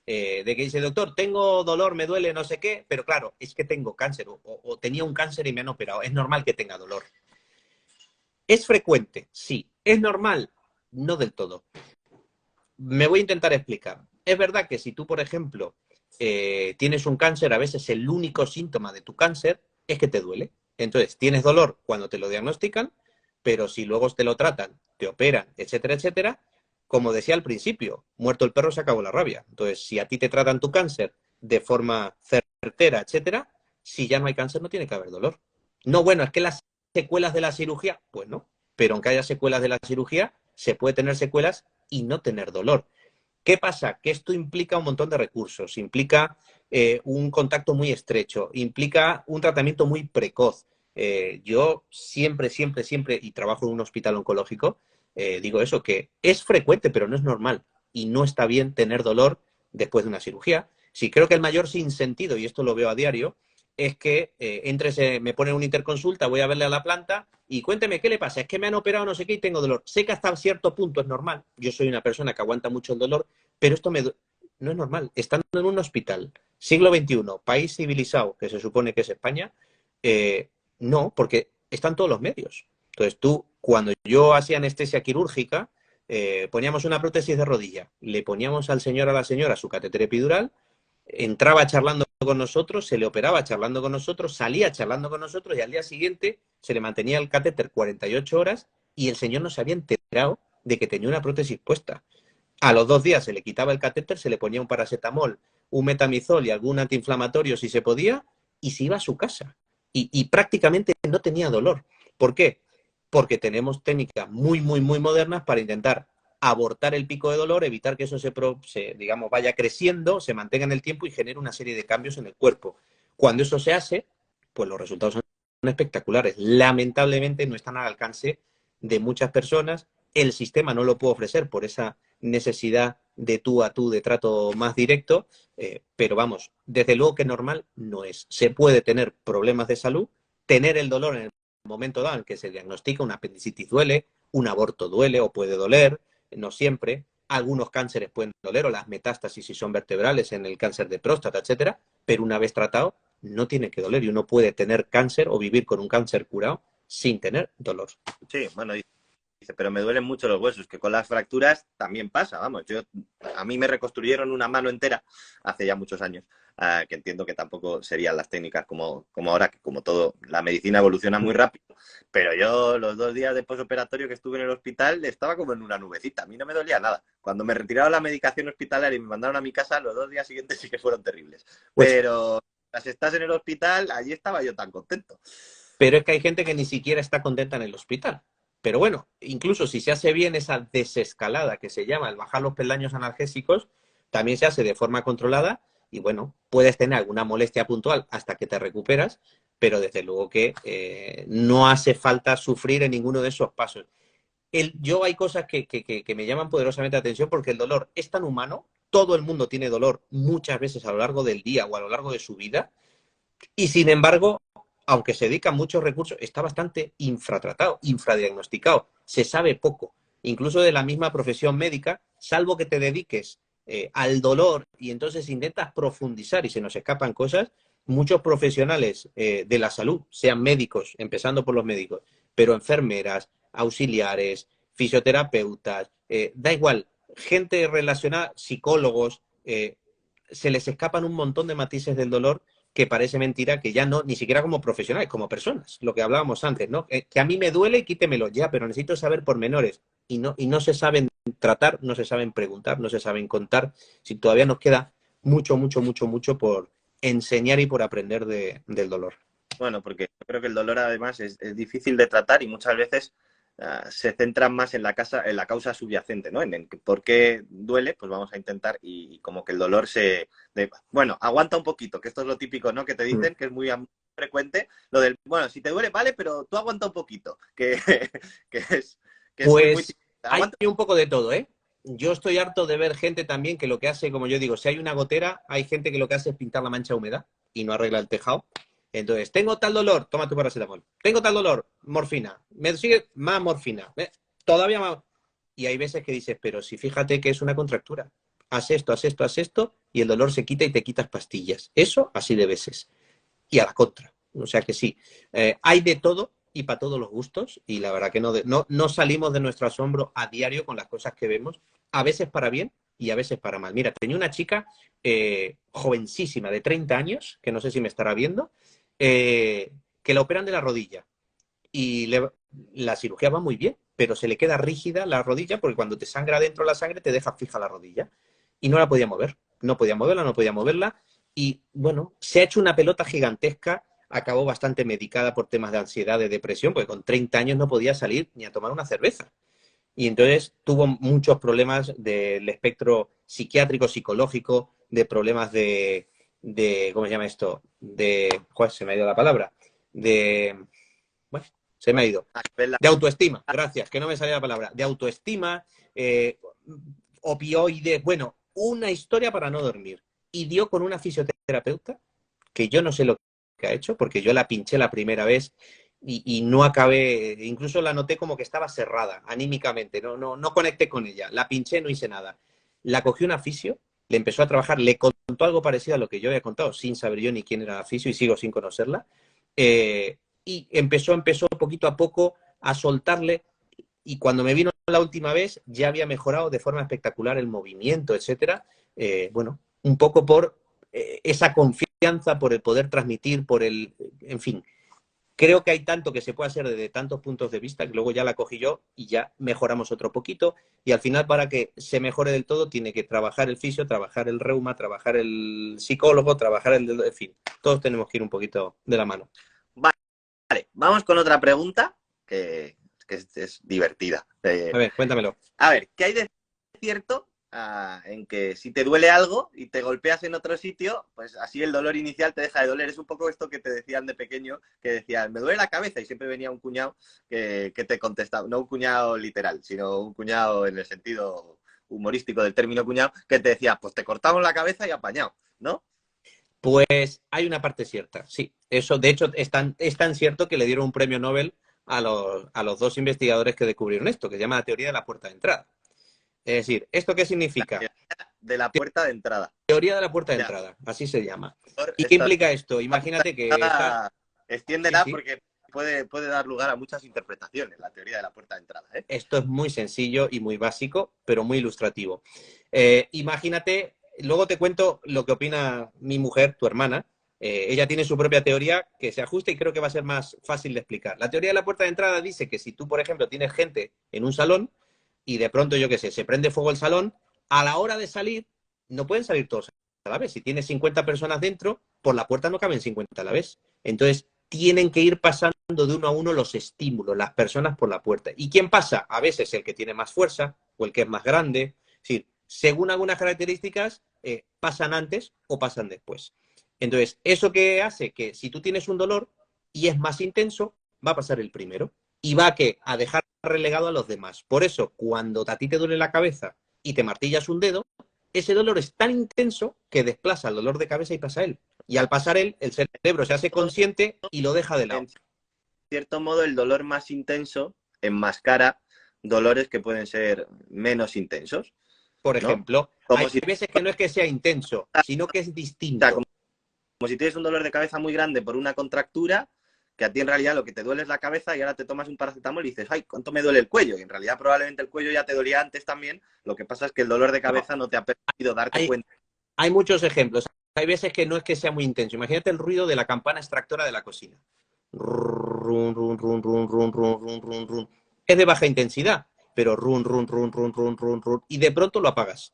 De que dice, doctor, tengo dolor, me duele, no sé qué, pero claro, es que tengo cáncer o tenía un cáncer y me han operado. Es normal que tenga dolor. ¿Es frecuente? Sí. ¿Es normal? No del todo. Me voy a intentar explicar. Es verdad que si tú, por ejemplo, tienes un cáncer, a veces el único síntoma de tu cáncer es que te duele. Entonces, tienes dolor cuando te lo diagnostican, pero si luego te lo tratan, te operan, etcétera, etcétera, como decía al principio, muerto el perro se acabó la rabia. Entonces, si a ti te tratan tu cáncer de forma certera, etcétera, si ya no hay cáncer no tiene que haber dolor. No, bueno, es que las secuelas de la cirugía, pues no, pero aunque haya secuelas de la cirugía, se puede tener secuelas y no tener dolor. ¿Qué pasa? Que esto implica un montón de recursos, implica un contacto muy estrecho, implica un tratamiento muy precoz. Yo siempre, y trabajo en un hospital oncológico, digo eso, que es frecuente, pero no es normal. Y no está bien tener dolor después de una cirugía. Sí, creo que el mayor sinsentido, y esto lo veo a diario, es que me ponen una interconsulta, voy a verle a la planta y cuénteme qué le pasa. Es que me han operado no sé qué y tengo dolor. Sé que hasta cierto punto es normal. Yo soy una persona que aguanta mucho el dolor, pero esto no es normal. Estando en un hospital, siglo XXI, país civilizado, que se supone que es España, no, porque están todos los medios. Entonces tú, cuando yo hacía anestesia quirúrgica, poníamos una prótesis de rodilla, le poníamos al señor o a la señora su catéter epidural, entraba charlando con nosotros, se le operaba charlando con nosotros, salía charlando con nosotros y al día siguiente se le mantenía el catéter 48 horas y el señor no se había enterado de que tenía una prótesis puesta. A los 2 días se le quitaba el catéter, se le ponía un paracetamol, un metamizol y algún antiinflamatorio si se podía y se iba a su casa. Y prácticamente no tenía dolor. ¿Por qué? Porque tenemos técnicas muy, muy, muy modernas para intentar abortar el pico de dolor, evitar que eso digamos, vaya creciendo, se mantenga en el tiempo y genere una serie de cambios en el cuerpo. Cuando eso se hace, pues los resultados son espectaculares. Lamentablemente no están al alcance de muchas personas. El sistema no lo puede ofrecer por esa necesidad de tú a tú, de trato más directo, pero vamos, desde luego que normal no es. Se puede tener problemas de salud, tener el dolor en el momento dado en que se diagnostica una apendicitis duele, un aborto duele o puede doler, no siempre. Algunos cánceres pueden doler o las metástasis si son vertebrales en el cáncer de próstata, etcétera, pero una vez tratado no tiene que doler y uno puede tener cáncer o vivir con un cáncer curado sin tener dolor. Sí, bueno, dice, pero me duelen mucho los huesos, que con las fracturas también pasa, vamos. A mí me reconstruyeron una mano entera hace ya muchos años, que entiendo que tampoco serían las técnicas como ahora, que como todo, la medicina evoluciona muy rápido. Pero yo los 2 días de posoperatorio que estuve en el hospital estaba como en una nubecita, a mí no me dolía nada. Cuando me retiraron la medicación hospitalaria y me mandaron a mi casa, los 2 días siguientes sí que fueron terribles. Pues, Pero mientras estás en el hospital, allí estaba yo tan contento. pero es que hay gente que ni siquiera está contenta en el hospital. Pero bueno, incluso si se hace bien esa desescalada que se llama el bajar los peldaños analgésicos, también se hace de forma controlada y bueno, puedes tener alguna molestia puntual hasta que te recuperas, pero desde luego que no hace falta sufrir en ninguno de esos pasos. Yo hay cosas que me llaman poderosamente la atención porque el dolor es tan humano, todo el mundo tiene dolor muchas veces a lo largo del día o a lo largo de su vida, y sin embargo, aunque se dedican muchos recursos, está bastante infratratado, infradiagnosticado. Se sabe poco, incluso de la misma profesión médica, salvo que te dediques al dolor y entonces intentas profundizar y se nos escapan cosas. Muchos profesionales de la salud, sean médicos, empezando por los médicos, pero enfermeras, auxiliares, fisioterapeutas, da igual, gente relacionada, psicólogos, se les escapan un montón de matices del dolor que parece mentira que ya no, ni siquiera como profesionales, como personas, lo que hablábamos antes, ¿no? Que a mí me duele y quítemelo ya, pero necesito saber pormenores y no se saben tratar, no se saben preguntar, no se saben contar, si todavía nos queda mucho, mucho, mucho, mucho por enseñar y por aprender del dolor. Bueno, porque yo creo que el dolor además es difícil de tratar y muchas veces se centran más en la causa subyacente, ¿no? En por qué duele, pues vamos a intentar y como que el dolor bueno, aguanta un poquito, que esto es lo típico, ¿no? Que te dicen, que es muy frecuente, lo del, bueno, si te duele, vale, pero tú aguanta un poquito, que es muy Pues típico. hay un poco de todo, ¿eh? Yo estoy harto de ver gente también que lo que hace, como yo digo, si hay una gotera, hay gente que lo que hace es pintar la mancha húmeda y no arregla el tejado. Entonces, tengo tal dolor, toma tu paracetamol. Tengo tal dolor, morfina. Me sigue más morfina. Todavía más. Y hay veces que dices, pero si fíjate que es una contractura. Haz esto, haz esto, haz esto, y el dolor se quita y te quitas pastillas. Eso así de veces. Y a la contra. O sea que sí, hay de todo y para todos los gustos. Y la verdad que no salimos de nuestro asombro a diario con las cosas que vemos, a veces para bien y a veces para mal. Mira, tenía una chica jovencísima de 30 años, que no sé si me estará viendo, que la operan de la rodilla y la cirugía va muy bien, pero se le queda rígida la rodilla porque cuando te sangra dentro la sangre te deja fija la rodilla y no la podía mover, no podía moverla, no podía moverla y bueno, se ha hecho una pelota gigantesca, acabó bastante medicada por temas de ansiedad, de depresión, porque con 30 años no podía salir ni a tomar una cerveza. Y entonces tuvo muchos problemas del espectro psiquiátrico, psicológico, de problemas ¿cómo se llama esto? Joder, se me ha ido la palabra. Bueno, se me ha ido. De autoestima, gracias, que no me salía la palabra. De autoestima, opioides, bueno, una historia para no dormir. Y dio con una fisioterapeuta, que yo no sé lo que ha hecho, porque yo la pinché la primera vez y no acabé, incluso la noté como que estaba cerrada anímicamente, no conecté con ella, la pinché, no hice nada. La cogió una fisio, le empezó a trabajar, le contó algo parecido a lo que yo había contado, sin saber yo ni quién era la fisio y sigo sin conocerla, y empezó poquito a poco a soltarle y cuando me vino la última vez ya había mejorado de forma espectacular el movimiento, etcétera. Bueno, un poco por esa confianza, por el poder transmitir, por el, en fin. Creo que hay tanto que se puede hacer desde tantos puntos de vista que luego ya la cogí yo y ya mejoramos otro poquito. Y al final, para que se mejore del todo, tiene que trabajar el fisio, trabajar el reuma, trabajar el psicólogo, trabajar el... En fin, todos tenemos que ir un poquito de la mano. Vale, vamos con otra pregunta que es divertida. A ver, cuéntamelo. A ver, ¿qué hay de cierto en que si te duele algo y te golpeas en otro sitio, pues así el dolor inicial te deja de doler? Es un poco esto que te decían de pequeño, que decían, me duele la cabeza, y siempre venía un cuñado que te contestaba, no un cuñado literal, sino un cuñado en el sentido humorístico del término cuñado, que te decía, pues te cortamos la cabeza y apañado, ¿no? Pues hay una parte cierta, sí. Eso, de hecho, es tan cierto que le dieron un premio Nobel a los dos investigadores que descubrieron esto, que se llama la teoría de la puerta de entrada. Es decir, ¿esto qué significa? De la puerta de entrada. Teoría de la puerta de entrada, así se llama. ¿Y qué implica esto? Imagínate que... Extiéndela, sí. Porque puede dar lugar a muchas interpretaciones, la teoría de la puerta de entrada, ¿eh? Esto es muy sencillo y muy básico, pero muy ilustrativo. Imagínate, luego te cuento lo que opina mi mujer, tu hermana. Ella tiene su propia teoría que se ajusta y creo que va a ser más fácil de explicar. La teoría de la puerta de entrada dice que si tú, por ejemplo, tienes gente en un salón y de pronto, yo qué sé, se prende fuego el salón, a la hora de salir, no pueden salir todos a la vez. Si tienes 50 personas dentro, por la puerta no caben 50 a la vez. Entonces, tienen que ir pasando de uno a uno los estímulos, las personas por la puerta. ¿Y quién pasa? A veces el que tiene más fuerza o el que es más grande. Es decir, según algunas características, pasan antes o pasan después. Entonces, ¿eso qué hace? Que si tú tienes un dolor y es más intenso, va a pasar el primero y va a dejar relegado a los demás. Por eso, cuando a ti te duele la cabeza y te martillas un dedo, ese dolor es tan intenso que desplaza el dolor de cabeza y pasa él. Y al pasar él, el cerebro se hace consciente y lo deja de lado. En cierto modo, el dolor más intenso enmascara dolores que pueden ser menos intensos. Por ejemplo, ¿no? hay veces que no es que sea intenso, sino que es distinto. O sea, como si tienes un dolor de cabeza muy grande por una contractura, que a ti en realidad lo que te duele es la cabeza y ahora te tomas un paracetamol y dices, ay, ¿cuánto me duele el cuello? Y en realidad probablemente el cuello ya te dolía antes también, lo que pasa es que el dolor de cabeza no te ha permitido darte cuenta. Hay muchos ejemplos. Hay veces que no es que sea muy intenso. Imagínate el ruido de la campana extractora de la cocina. Run, run, run, run, run, run, run, run, run. Es de baja intensidad, pero run, run, run, run, run, run, run, y de pronto lo apagas.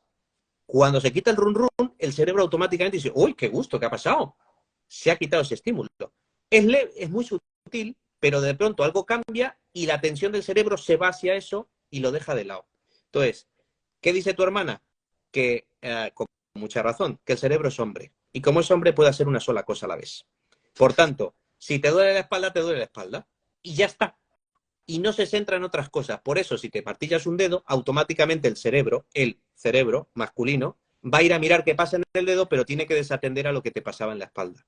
Cuando se quita el run, run, el cerebro automáticamente dice, uy, qué gusto, ¿qué ha pasado? Se ha quitado ese estímulo. Es muy sutil, pero de pronto algo cambia y la atención del cerebro se va hacia eso y lo deja de lado. Entonces, ¿qué dice tu hermana? Que, con mucha razón, que el cerebro es hombre. Y como es hombre, puede hacer una sola cosa a la vez. Por tanto, si te duele la espalda, te duele la espalda. Y ya está. Y no se centra en otras cosas. Por eso, si te martillas un dedo, automáticamente el cerebro masculino, va a ir a mirar qué pasa en el dedo, pero tiene que desatender a lo que te pasaba en la espalda.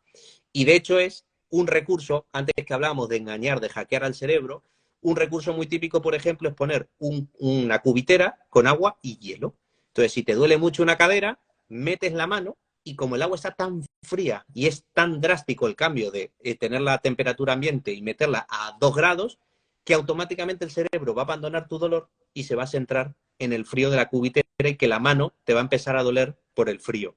Y de hecho es un recurso, antes que hablábamos de engañar, de hackear al cerebro, un recurso muy típico, por ejemplo, es poner una cubitera con agua y hielo. Entonces, si te duele mucho una cadera, metes la mano y como el agua está tan fría y es tan drástico el cambio de tener la temperatura ambiente y meterla a 2 grados, que automáticamente el cerebro va a abandonar tu dolor y se va a centrar en el frío de la cubitera y que la mano te va a empezar a doler por el frío.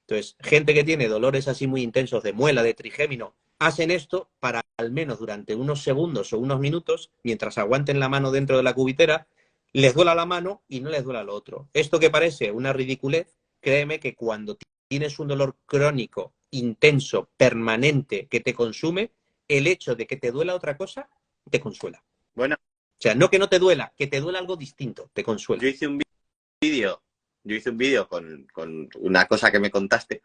Entonces, gente que tiene dolores así muy intensos de muela, de trigémino, hacen esto para al menos durante unos segundos o unos minutos, mientras aguanten la mano dentro de la cubitera, les duela la mano y no les duela lo otro. Esto que parece una ridiculez, créeme que cuando tienes un dolor crónico, intenso, permanente, que te consume, el hecho de que te duela otra cosa, te consuela. Bueno. O sea, no que no te duela, que te duela algo distinto, te consuela. Yo hice un vídeo con una cosa que me contaste.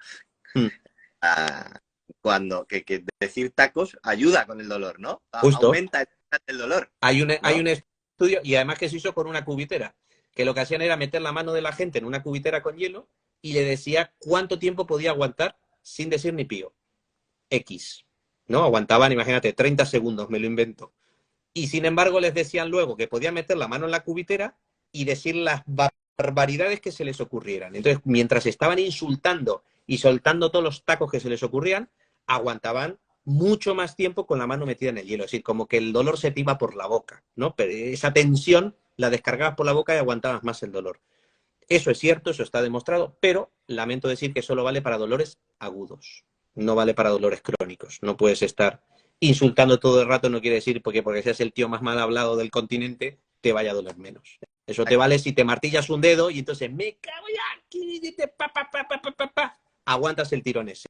Que decir tacos ayuda con el dolor, ¿no? Justo. Aumenta el dolor. Hay un estudio, y además que se hizo con una cubitera, que lo que hacían era meter la mano de la gente en una cubitera con hielo y le decía cuánto tiempo podía aguantar sin decir ni pío. X. ¿No? Aguantaban, imagínate, 30 segundos, me lo invento. Y sin embargo les decían luego que podían meter la mano en la cubitera y decir las barbaridades que se les ocurrieran. Entonces, mientras estaban insultando y soltando todos los tacos que se les ocurrían, aguantaban mucho más tiempo con la mano metida en el hielo. Es decir, como que el dolor se te iba por la boca, ¿no? Pero esa tensión la descargabas por la boca y aguantabas más el dolor. Eso es cierto, eso está demostrado, pero lamento decir que solo vale para dolores agudos, no vale para dolores crónicos. No puedes estar insultando todo el rato, no quiere decir porque seas el tío más mal hablado del continente, te vaya a doler menos. Eso te vale si te martillas un dedo y entonces me cago ya aquí, aguantas el tirón ese,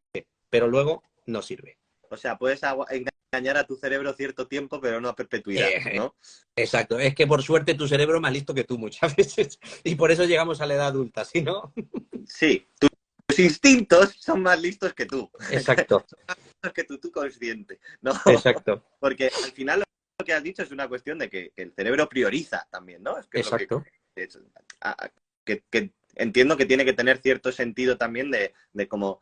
pero luego no sirve. O sea, puedes engañar a tu cerebro cierto tiempo, pero no a perpetuidad, ¿no? Exacto. Es que por suerte tu cerebro es más listo que tú muchas veces. Y por eso llegamos a la edad adulta, ¿sí no? Sí, tus instintos son más listos que tú. Exacto. Son más listos que tú consciente, ¿no? Exacto. Porque al final lo que has dicho es una cuestión de que el cerebro prioriza también, ¿no? Es que Exacto. Es lo que entiendo que tiene que tener cierto sentido también de como,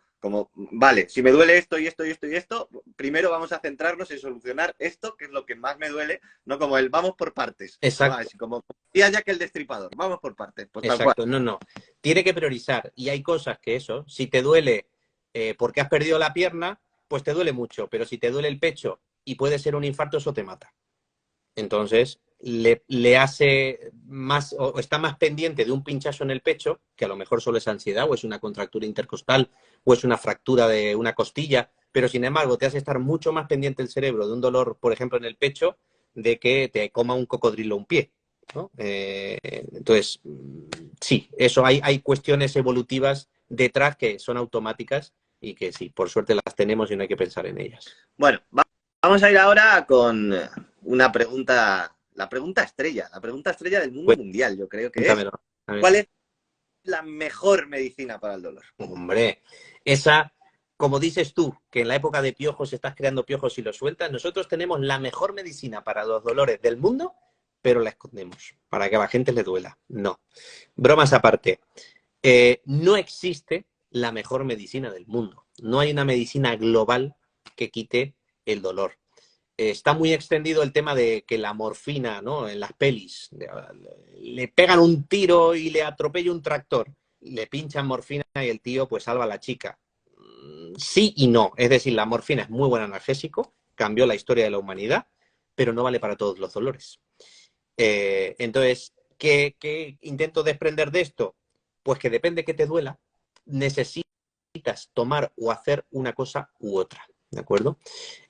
vale, si me duele esto y esto y esto y esto, primero vamos a centrarnos en solucionar esto, que es lo que más me duele, no como el vamos por partes. Exacto. ¿No? Así como decía ya que el destripador, vamos por partes. Pues Exacto, no. Tiene que priorizar. Y hay cosas que eso, si te duele porque has perdido la pierna, pues te duele mucho. Pero si te duele el pecho y puede ser un infarto, eso te mata. Entonces, le hace más, o está más pendiente de un pinchazo en el pecho, que a lo mejor solo es ansiedad, o es una contractura intercostal, o es una fractura de una costilla, pero sin embargo te hace estar mucho más pendiente el cerebro de un dolor, por ejemplo, en el pecho, de que te coma un cocodrilo un pie, ¿no? Entonces, sí, eso hay cuestiones evolutivas detrás que son automáticas y que sí, por suerte las tenemos y no hay que pensar en ellas. Bueno, vamos a ir ahora con una pregunta, la pregunta estrella del mundo mundial, yo creo que es, ¿cuál es la mejor medicina para el dolor? Hombre, esa, como dices tú, que en la época de piojos estás creando piojos y los sueltas, nosotros tenemos la mejor medicina para los dolores del mundo, pero la escondemos para que a la gente le duela. No. Bromas aparte, no existe la mejor medicina del mundo. No hay una medicina global que quite el dolor. Está muy extendido el tema de que la morfina, ¿no? En las pelis, le pegan un tiro y le atropella un tractor, le pinchan morfina y el tío pues salva a la chica. Sí y no. Es decir, la morfina es muy buen analgésico, cambió la historia de la humanidad, pero no vale para todos los dolores. Entonces, ¿qué intento desprender de esto? Pues que depende que te duela, necesitas tomar o hacer una cosa u otra, ¿de acuerdo?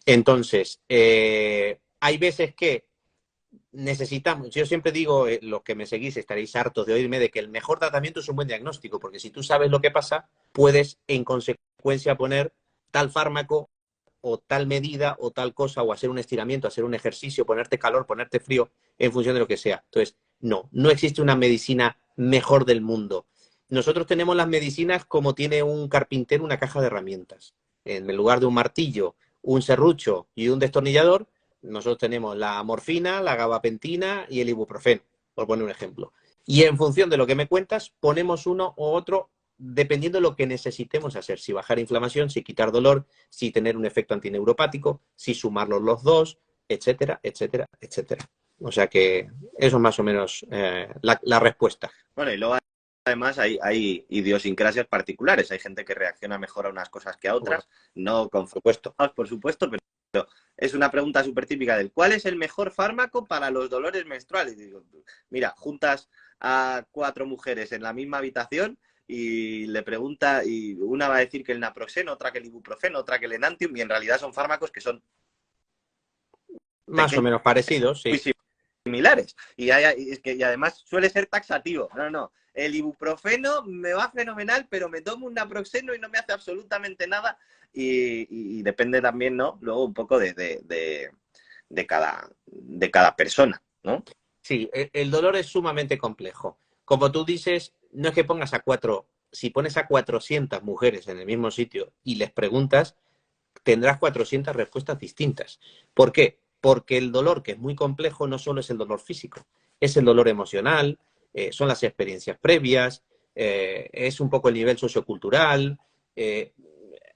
Entonces, hay veces que necesitamos, yo siempre digo, los que me seguís estaréis hartos de oírme, de que el mejor tratamiento es un buen diagnóstico, porque si tú sabes lo que pasa, puedes en consecuencia poner tal fármaco o tal medida o tal cosa, o hacer un estiramiento, hacer un ejercicio, ponerte calor, ponerte frío, en función de lo que sea. Entonces, no existe una medicina mejor del mundo. Nosotros tenemos las medicinas como tiene un carpintero una caja de herramientas. En el lugar de un martillo, un serrucho y un destornillador, nosotros tenemos la morfina, la gabapentina y el ibuprofeno, por poner un ejemplo. Y en función de lo que me cuentas, ponemos uno u otro dependiendo de lo que necesitemos hacer. Si bajar inflamación, si quitar dolor, si tener un efecto antineuropático, si sumarlos los dos, etcétera, etcétera, etcétera. O sea que eso es más o menos la respuesta. Bueno, y luego además hay idiosincrasias particulares. Hay gente que reacciona mejor a unas cosas que a otras. Bueno, no con supuesto, por supuesto, pero es una pregunta súper típica del ¿cuál es el mejor fármaco para los dolores menstruales? Y digo, mira, juntas a 4 mujeres en la misma habitación y le pregunta, y una va a decir que el naproxeno, otra que el ibuprofeno, otra que el enantium, y en realidad son fármacos que son más o menos parecidos, sí. Similares. Y además suele ser taxativo. No. El ibuprofeno me va fenomenal, pero me tomo un naproxeno y no me hace absolutamente nada. Y depende también, ¿no? Luego un poco de cada persona, ¿no? Sí, el dolor es sumamente complejo. Como tú dices, no es que pongas a 4, si pones a 400 mujeres en el mismo sitio y les preguntas, tendrás 400 respuestas distintas. ¿Por qué? Porque el dolor, que es muy complejo, no solo es el dolor físico, es el dolor emocional, son las experiencias previas, es un poco el nivel sociocultural,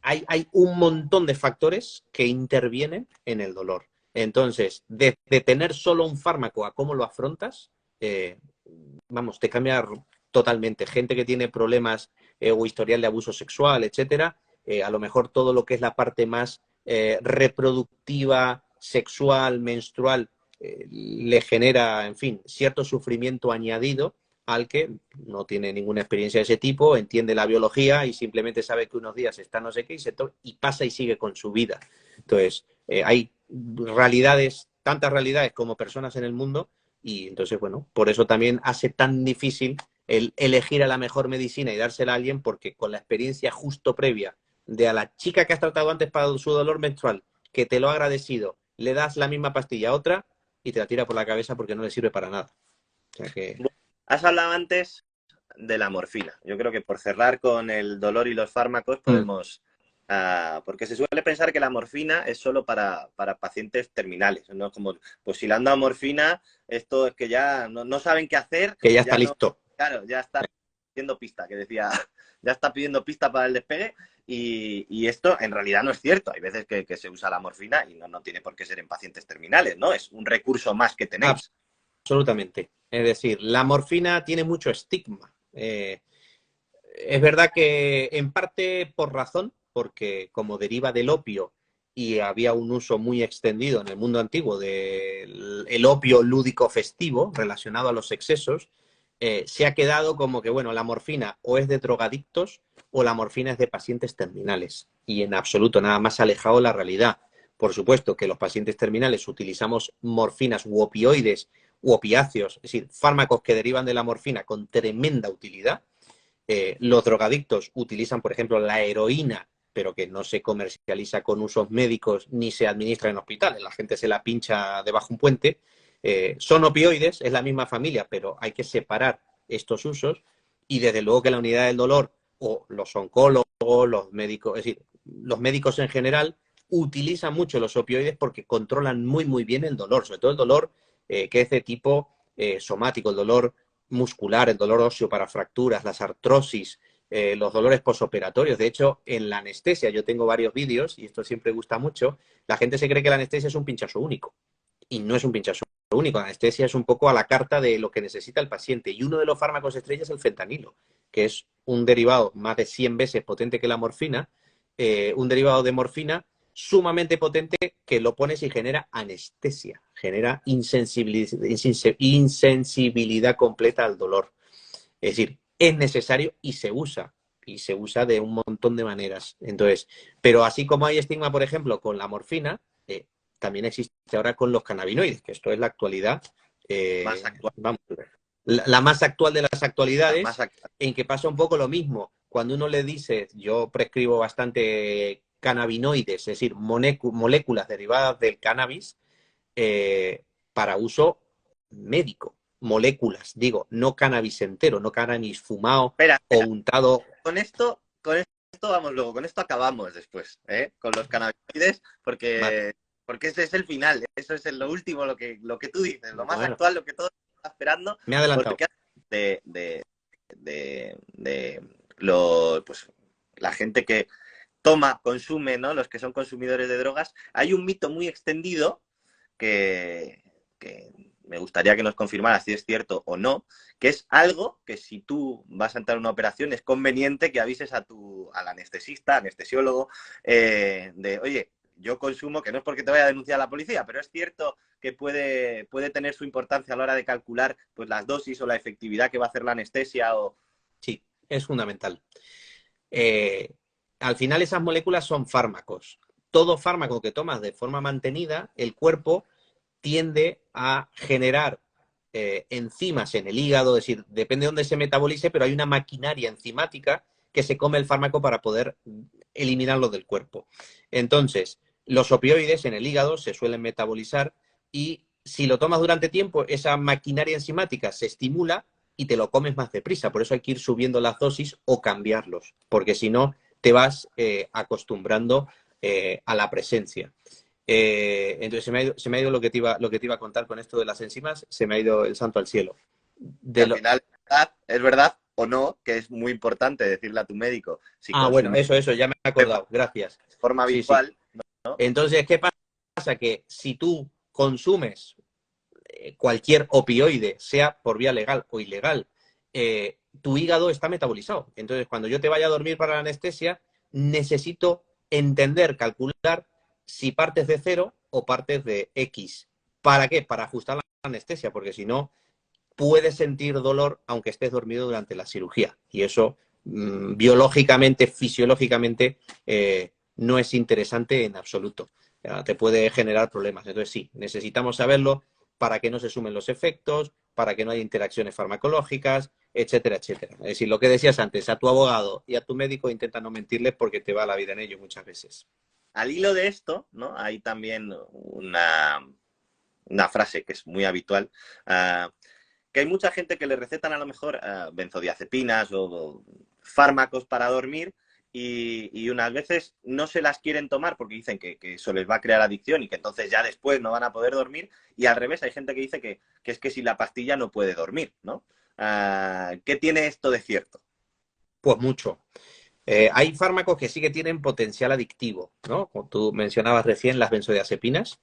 hay un montón de factores que intervienen en el dolor. Entonces, de tener solo un fármaco a cómo lo afrontas, vamos, te cambia totalmente. Gente que tiene problemas o historial de abuso sexual, etcétera, a lo mejor todo lo que es la parte más reproductiva, sexual, menstrual, le genera, en fin, cierto sufrimiento añadido al que no tiene ninguna experiencia de ese tipo, entiende la biología y simplemente sabe que unos días está no sé qué y pasa y sigue con su vida. Entonces, hay realidades, tantas realidades como personas en el mundo y entonces, bueno, por eso también hace tan difícil el elegir a la mejor medicina y dársela a alguien porque con la experiencia justo previa de a la chica que has tratado antes para su dolor menstrual, que te lo ha agradecido, le das la misma pastilla a otra y te la tira por la cabeza porque no le sirve para nada. O sea que... Has hablado antes de la morfina. Yo creo que por cerrar con el dolor y los fármacos podemos... porque se suele pensar que la morfina es solo para pacientes terminales, ¿no? Como, pues si le han dado morfina, esto es que ya no saben qué hacer. Que ya está listo. Claro, ya está pidiendo pista, que decía, ya está pidiendo pista para el despegue y esto en realidad no es cierto. Hay veces que se usa la morfina y no tiene por qué ser en pacientes terminales, ¿no? Es un recurso más que tenéis. Absolutamente. Es decir, la morfina tiene mucho estigma. Es verdad que en parte por razón, porque como deriva del opio y había un uso muy extendido en el mundo antiguo del opio lúdico festivo relacionado a los excesos, se ha quedado como que, bueno, la morfina o es de drogadictos o la morfina es de pacientes terminales. Y en absoluto nada más alejado de la realidad. Por supuesto que los pacientes terminales utilizamos morfinas u opioides u opiáceos, es decir, fármacos que derivan de la morfina con tremenda utilidad. Los drogadictos utilizan, por ejemplo, la heroína, pero que no se comercializa con usos médicos ni se administra en hospitales. La gente se la pincha debajo de un puente. Son opioides, es la misma familia, pero hay que separar estos usos. Y desde luego que la unidad del dolor o los oncólogos, los médicos, es decir, los médicos en general utilizan mucho los opioides porque controlan muy, muy bien el dolor, sobre todo el dolor que es de tipo somático, el dolor muscular, el dolor óseo para fracturas, las artrosis, los dolores posoperatorios. De hecho, en la anestesia, yo tengo varios vídeos, y esto siempre gusta mucho, la gente se cree que la anestesia es un pinchazo único. Y no es un pinchazo único. La anestesia es un poco a la carta de lo que necesita el paciente. Y uno de los fármacos estrella es el fentanilo, que es un derivado más de 100 veces potente que la morfina, un derivado de morfina sumamente potente que lo pones y genera anestesia, genera insensibilidad completa al dolor. Es decir, es necesario y se usa de un montón de maneras. Entonces, pero así como hay estigma, por ejemplo, con la morfina, también existe ahora con los cannabinoides, que esto es la actualidad, Más actual. vamos, la más actual de las actualidades, actual. en que pasa un poco lo mismo. Cuando uno le dice, yo prescribo bastante cannabinoides, es decir, moléculas derivadas del cannabis para uso médico. Moléculas, digo, no cannabis entero, no cannabis fumado o untado. Con esto vamos luego, con esto acabamos después, con los cannabinoides, porque ese es el final, eso es lo último, lo que tú dices, lo más actual, lo que todos están esperando. Me he adelantado. Pues, la gente que consume, ¿no? Los que son consumidores de drogas, hay un mito muy extendido que me gustaría que nos confirmara si es cierto o no, que es algo que si tú vas a entrar en una operación es conveniente que avises al anestesista, anestesiólogo, de, oye, yo consumo, que no es porque te vaya a denunciar a la policía, pero es cierto que puede tener su importancia a la hora de calcular pues, las dosis o la efectividad que va a hacer la anestesia. Sí, es fundamental. Al final esas moléculas son fármacos. Todo fármaco que tomas de forma mantenida, el cuerpo tiende a generar enzimas en el hígado, es decir, depende de dónde se metabolice, pero hay una maquinaria enzimática que se come el fármaco para poder eliminarlo del cuerpo. Entonces, los opioides en el hígado se suelen metabolizar y si lo tomas durante tiempo, esa maquinaria enzimática se estimula y te lo comes más deprisa. Por eso hay que ir subiendo las dosis o cambiarlos, porque si no, te vas acostumbrando a la presencia. Entonces se me ha ido lo que te iba a contar con esto de las enzimas, se me ha ido el santo al cielo. Al final, ¿es verdad o no? Que es muy importante decirle a tu médico. Si bueno, eso, ya me he acordado, gracias. De forma habitual, sí. ¿No? Entonces, ¿qué pasa? Que si tú consumes cualquier opioide, sea por vía legal o ilegal, tu hígado está metabolizado. Entonces, cuando yo te vaya a dormir para la anestesia, necesito entender, calcular si partes de 0 o partes de X. ¿Para qué? Para ajustar la anestesia, porque si no, puedes sentir dolor aunque estés dormido durante la cirugía. Y eso, biológicamente, fisiológicamente, no es interesante en absoluto. Te puede generar problemas. Entonces, sí, necesitamos saberlo para que no se sumen los efectos, para que no haya interacciones farmacológicas, etcétera, etcétera. Es decir, lo que decías antes, a tu abogado y a tu médico intenta no mentirles porque te va la vida en ello muchas veces. Al hilo de esto, ¿no? Hay también una frase que es muy habitual, que hay mucha gente que le recetan a lo mejor benzodiazepinas o fármacos para dormir y unas veces no se las quieren tomar porque dicen que eso les va a crear adicción y que entonces ya después no van a poder dormir, y al revés hay gente que dice que es que si la pastilla no puede dormir, ¿no? ¿Qué tiene esto de cierto? Pues mucho. Hay fármacos que sí que tienen potencial adictivo, ¿no? Como tú mencionabas recién, las benzodiazepinas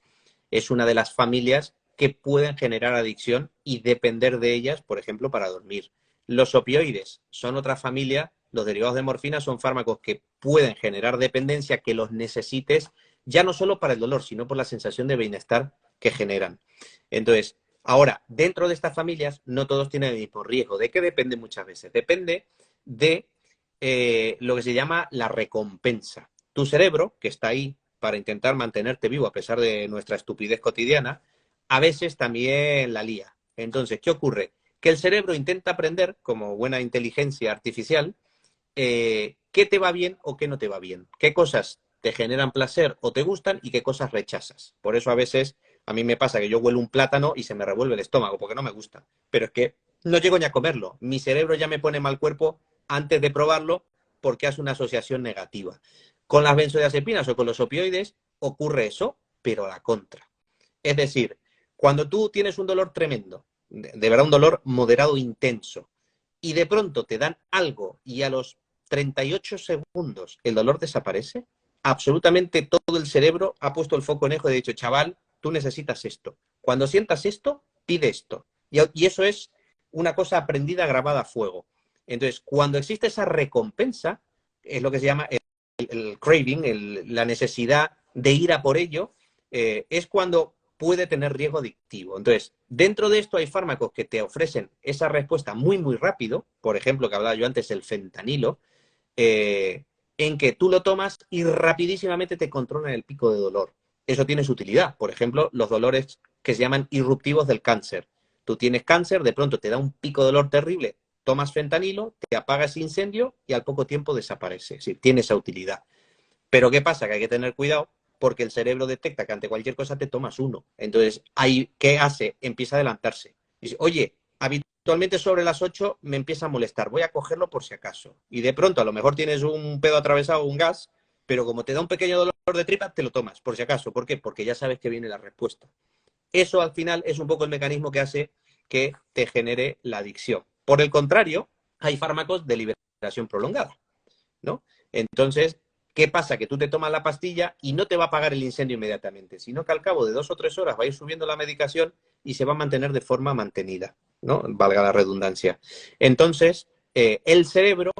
es una de las familias que pueden generar adicción y depender de ellas, por ejemplo, para dormir. Los opioides son otra familia, los derivados de morfina son fármacos que pueden generar dependencia, que los necesites ya no solo para el dolor, sino por la sensación de bienestar que generan. Entonces, ahora, dentro de estas familias, no todos tienen el mismo riesgo. ¿De qué depende muchas veces? Depende de lo que se llama la recompensa. Tu cerebro, que está ahí para intentar mantenerte vivo a pesar de nuestra estupidez cotidiana, a veces también la lía. Entonces, ¿qué ocurre? Que el cerebro intenta aprender, como buena inteligencia artificial, qué te va bien o qué no te va bien, qué cosas te generan placer o te gustan y qué cosas rechazas. Por eso a veces a mí me pasa que yo huelo un plátano y se me revuelve el estómago porque no me gusta, pero es que no llego ni a comerlo. Mi cerebro ya me pone mal cuerpo antes de probarlo porque hace una asociación negativa. Con las benzodiazepinas o con los opioides ocurre eso, pero a la contra. Es decir, cuando tú tienes un dolor tremendo, de verdad un dolor moderado intenso, y de pronto te dan algo y a los 38 segundos el dolor desaparece, absolutamente todo el cerebro ha puesto el foco en ejo y ha dicho, chaval, tú necesitas esto. Cuando sientas esto, pide esto. Y eso es una cosa aprendida, grabada a fuego. Entonces, cuando existe esa recompensa, es lo que se llama el craving, la necesidad de ir a por ello, es cuando puede tener riesgo adictivo. Entonces, dentro de esto hay fármacos que te ofrecen esa respuesta muy, muy rápido. Por ejemplo, que hablaba yo antes, el fentanilo, en que tú lo tomas y rapidísimamente te controlan el pico de dolor. Eso tiene su utilidad. Por ejemplo, los dolores que se llaman irruptivos del cáncer. Tú tienes cáncer, de pronto te da un pico de dolor terrible, tomas fentanilo, te apaga ese incendio y al poco tiempo desaparece. Es decir, tiene esa utilidad. Pero ¿qué pasa? Que hay que tener cuidado porque el cerebro detecta que ante cualquier cosa te tomas uno. Entonces, ¿qué hace? Empieza a adelantarse. Dice, oye, habitualmente sobre las 8 me empieza a molestar, voy a cogerlo por si acaso. Y de pronto a lo mejor tienes un pedo atravesado, un gas, pero como te da un pequeño dolor de tripa, te lo tomas, por si acaso. ¿Por qué? Porque ya sabes que viene la respuesta. Eso al final es un poco el mecanismo que hace que te genere la adicción. Por el contrario, hay fármacos de liberación prolongada, ¿no? Entonces, ¿qué pasa? Que tú te tomas la pastilla y no te va a apagar el incendio inmediatamente, sino que al cabo de 2 o 3 horas va a ir subiendo la medicación y se va a mantener de forma mantenida, ¿no? Valga la redundancia. Entonces, el cerebro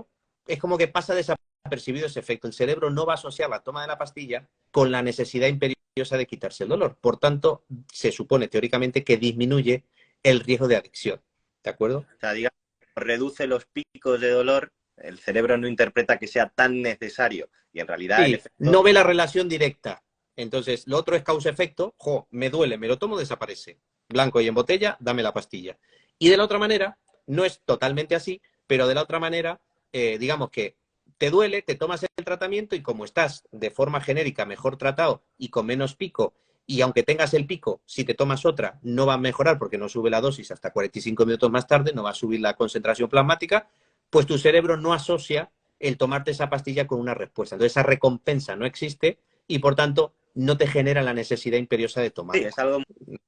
es como que pasa desapercibido ese efecto. El cerebro no va a asociar la toma de la pastilla con la necesidad imperiosa de quitarse el dolor. Por tanto, se supone teóricamente que disminuye el riesgo de adicción. ¿De acuerdo? O sea, digamos, reduce los picos de dolor, el cerebro no interpreta que sea tan necesario y en realidad el Sí, efecto... no ve la relación directa. Entonces, lo otro es causa-efecto. Me duele, me lo tomo, desaparece. Blanco y en botella, dame la pastilla. Y de la otra manera, no es totalmente así, pero de la otra manera, digamos que te duele, te tomas el tratamiento y como estás de forma genérica mejor tratado y con menos pico, y aunque tengas el pico, si te tomas otra, no va a mejorar porque no sube la dosis hasta 45 minutos más tarde, no va a subir la concentración plasmática, pues tu cerebro no asocia el tomarte esa pastilla con una respuesta. Entonces, esa recompensa no existe y, por tanto, no te genera la necesidad imperiosa de Sí, tomarla. es algo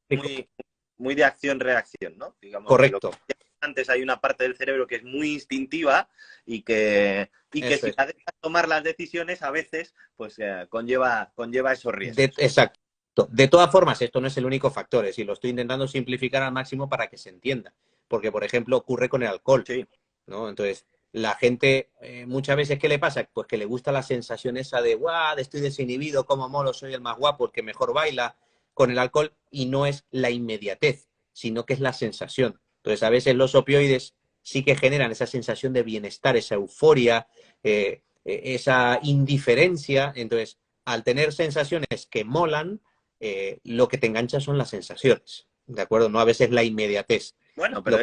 muy, muy de acción-reacción, ¿no? Digamos que lo que Correcto. antes hay una parte del cerebro que es muy instintiva y que Eso si es. la dejas tomar las decisiones a veces pues conlleva esos riesgos. Exacto. De todas formas, esto no es el único factor, y lo estoy intentando simplificar al máximo para que se entienda. Porque, por ejemplo, ocurre con el alcohol, Sí, ¿no? Entonces, la gente, muchas veces, ¿qué le pasa? Pues que le gusta la sensación esa de, guau, estoy desinhibido, como molo, soy el más guapo, el que mejor baila. con el alcohol y no es la inmediatez, sino que es la sensación. Entonces, a veces los opioides sí que generan esa sensación de bienestar, esa euforia, esa indiferencia. Entonces, al tener sensaciones que molan, lo que te engancha son las sensaciones, ¿de acuerdo? No a veces la inmediatez. Bueno, pero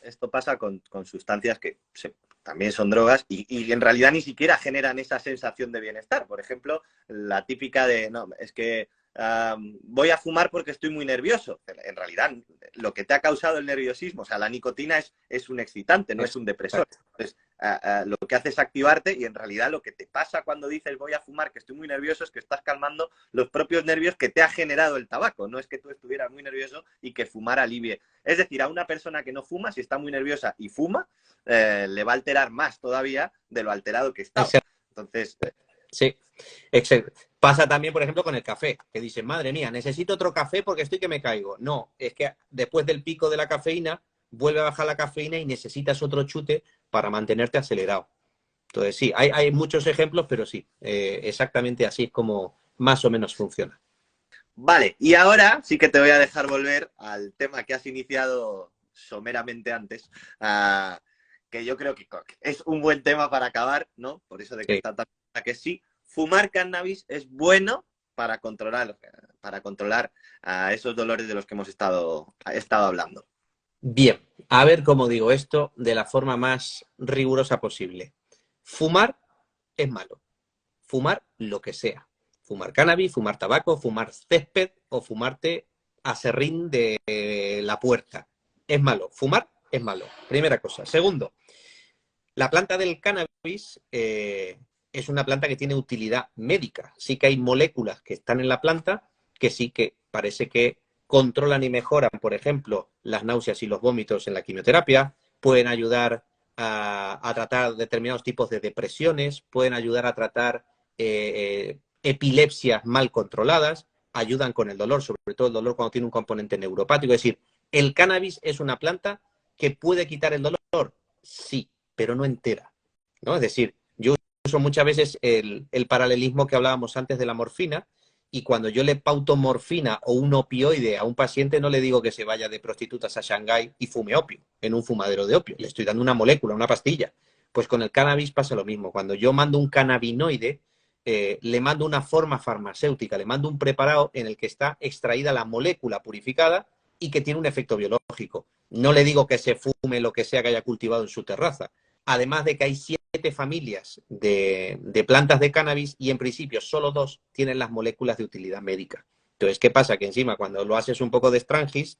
esto pasa con sustancias que también son drogas y en realidad ni siquiera generan esa sensación de bienestar. Por ejemplo, la típica de, no, es que voy a fumar porque estoy muy nervioso. En realidad, lo que te ha causado el nerviosismo, o sea, la nicotina es un excitante, no es un depresor. Entonces, lo que hace es activarte y en realidad lo que te pasa cuando dices voy a fumar, que estoy muy nervioso, es que estás calmando los propios nervios que te ha generado el tabaco. No es que tú estuvieras muy nervioso y que fumar alivie. Es decir, a una persona que no fuma, si está muy nerviosa y fuma, le va a alterar más todavía de lo alterado que está. Entonces... Sí, exacto. Pasa también, por ejemplo, con el café, que dicen, madre mía, necesito otro café porque estoy que me caigo. No, es que después del pico de la cafeína, vuelve a bajar la cafeína y necesitas otro chute para mantenerte acelerado. Entonces, sí, hay muchos ejemplos, pero sí, exactamente así es como más o menos funciona. Vale, y ahora sí que te voy a dejar volver al tema que has iniciado someramente antes, que yo creo que es un buen tema para acabar, ¿no? Por eso de que está tan... que sí, fumar cannabis es bueno para controlar esos dolores de los que hemos estado hablando. Bien, a ver cómo digo esto de la forma más rigurosa posible. Fumar es malo. Fumar lo que sea. Fumar cannabis, fumar tabaco, fumar césped o fumarte aserrín de la puerta. Es malo. Fumar es malo. Primera cosa. Segundo, la planta del cannabis es una planta que tiene utilidad médica. Sí que hay moléculas que están en la planta que sí que parece que controlan y mejoran, por ejemplo, las náuseas y los vómitos en la quimioterapia, pueden ayudar a tratar determinados tipos de depresiones, pueden ayudar a tratar epilepsias mal controladas, ayudan con el dolor, sobre todo el dolor cuando tiene un componente neuropático. Es decir, ¿el cannabis es una planta que puede quitar el dolor? Sí, pero no entera, ¿no? Es decir, yo uso muchas veces el paralelismo que hablábamos antes de la morfina, y cuando yo le pauto morfina o un opioide a un paciente, no le digo que se vaya de prostitutas a Shanghái y fume opio en un fumadero de opio. Le estoy dando una molécula, una pastilla. Pues con el cannabis pasa lo mismo. Cuando yo mando un cannabinoide, le mando una forma farmacéutica, le mando un preparado en el que está extraída la molécula purificada y que tiene un efecto biológico. No le digo que se fume lo que sea que haya cultivado en su terraza. Además de que hay 7 familias de plantas de cannabis y en principio solo 2 tienen las moléculas de utilidad médica. Entonces, ¿qué pasa? Que encima cuando lo haces un poco de estrangis,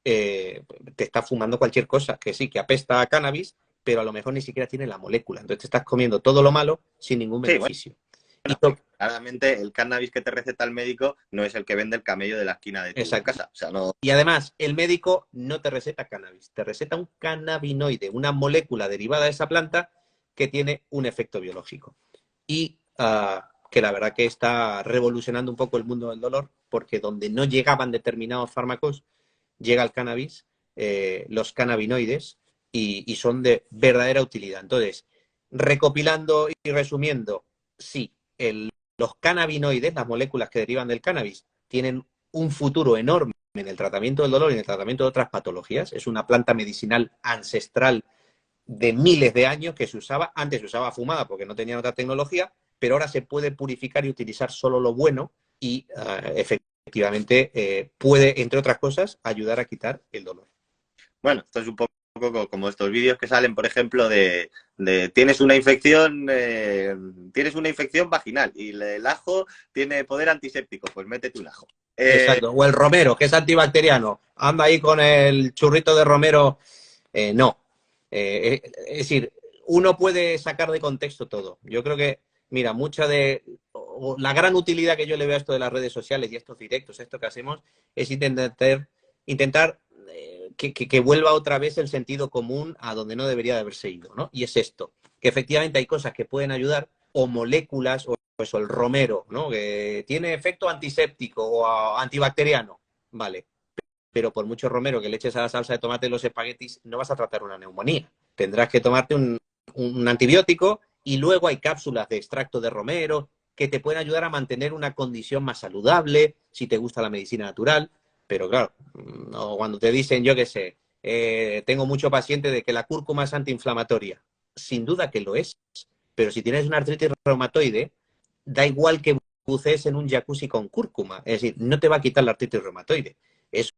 te estás fumando cualquier cosa, que sí, que apesta a cannabis, pero a lo mejor ni siquiera tiene la molécula. Entonces te estás comiendo todo lo malo sin ningún beneficio. Sí, bueno, claramente el cannabis que te receta el médico no es el que vende el camello de la esquina de tu casa. O sea, no... Y además, el médico no te receta cannabis, te receta un cannabinoide, una molécula derivada de esa planta que tiene un efecto biológico. Y que la verdad que está revolucionando un poco el mundo del dolor, porque donde no llegaban determinados fármacos, llega el cannabis, los cannabinoides, y son de verdadera utilidad. Entonces, recopilando y resumiendo, sí, los cannabinoides, las moléculas que derivan del cannabis, tienen un futuro enorme en el tratamiento del dolor y en el tratamiento de otras patologías. Es una planta medicinal ancestral de miles de años que se usaba, antes se usaba fumada porque no tenían otra tecnología, pero ahora se puede purificar y utilizar solo lo bueno y efectivamente puede, entre otras cosas, ayudar a quitar el dolor. Bueno, esto es un poco como estos vídeos que salen, por ejemplo, de tienes una infección vaginal y el ajo tiene poder antiséptico, pues métete un ajo. Exacto, o el romero, que es antibacteriano. Anda ahí con el churrito de romero. No. Es decir, uno puede sacar de contexto todo. Yo creo que, mira, la gran utilidad que yo le veo a esto de las redes sociales y estos directos, esto que hacemos, es intentar que vuelva otra vez el sentido común a donde no debería de haberse ido, ¿no? Y es esto, que efectivamente hay cosas que pueden ayudar, o moléculas, o eso, el romero, ¿no? Que tiene efecto antiséptico o antibacteriano, vale. Pero por mucho romero que le eches a la salsa de tomate de los espaguetis, no vas a tratar una neumonía. Tendrás que tomarte un antibiótico y luego hay cápsulas de extracto de romero, que te pueden ayudar a mantener una condición más saludable, si te gusta la medicina natural. Pero claro, no, cuando te dicen, yo qué sé, tengo mucho paciente de que la cúrcuma es antiinflamatoria. Sin duda que lo es, pero si tienes una artritis reumatoide, da igual que bucees en un jacuzzi con cúrcuma. Es decir, no te va a quitar la artritis reumatoide. Es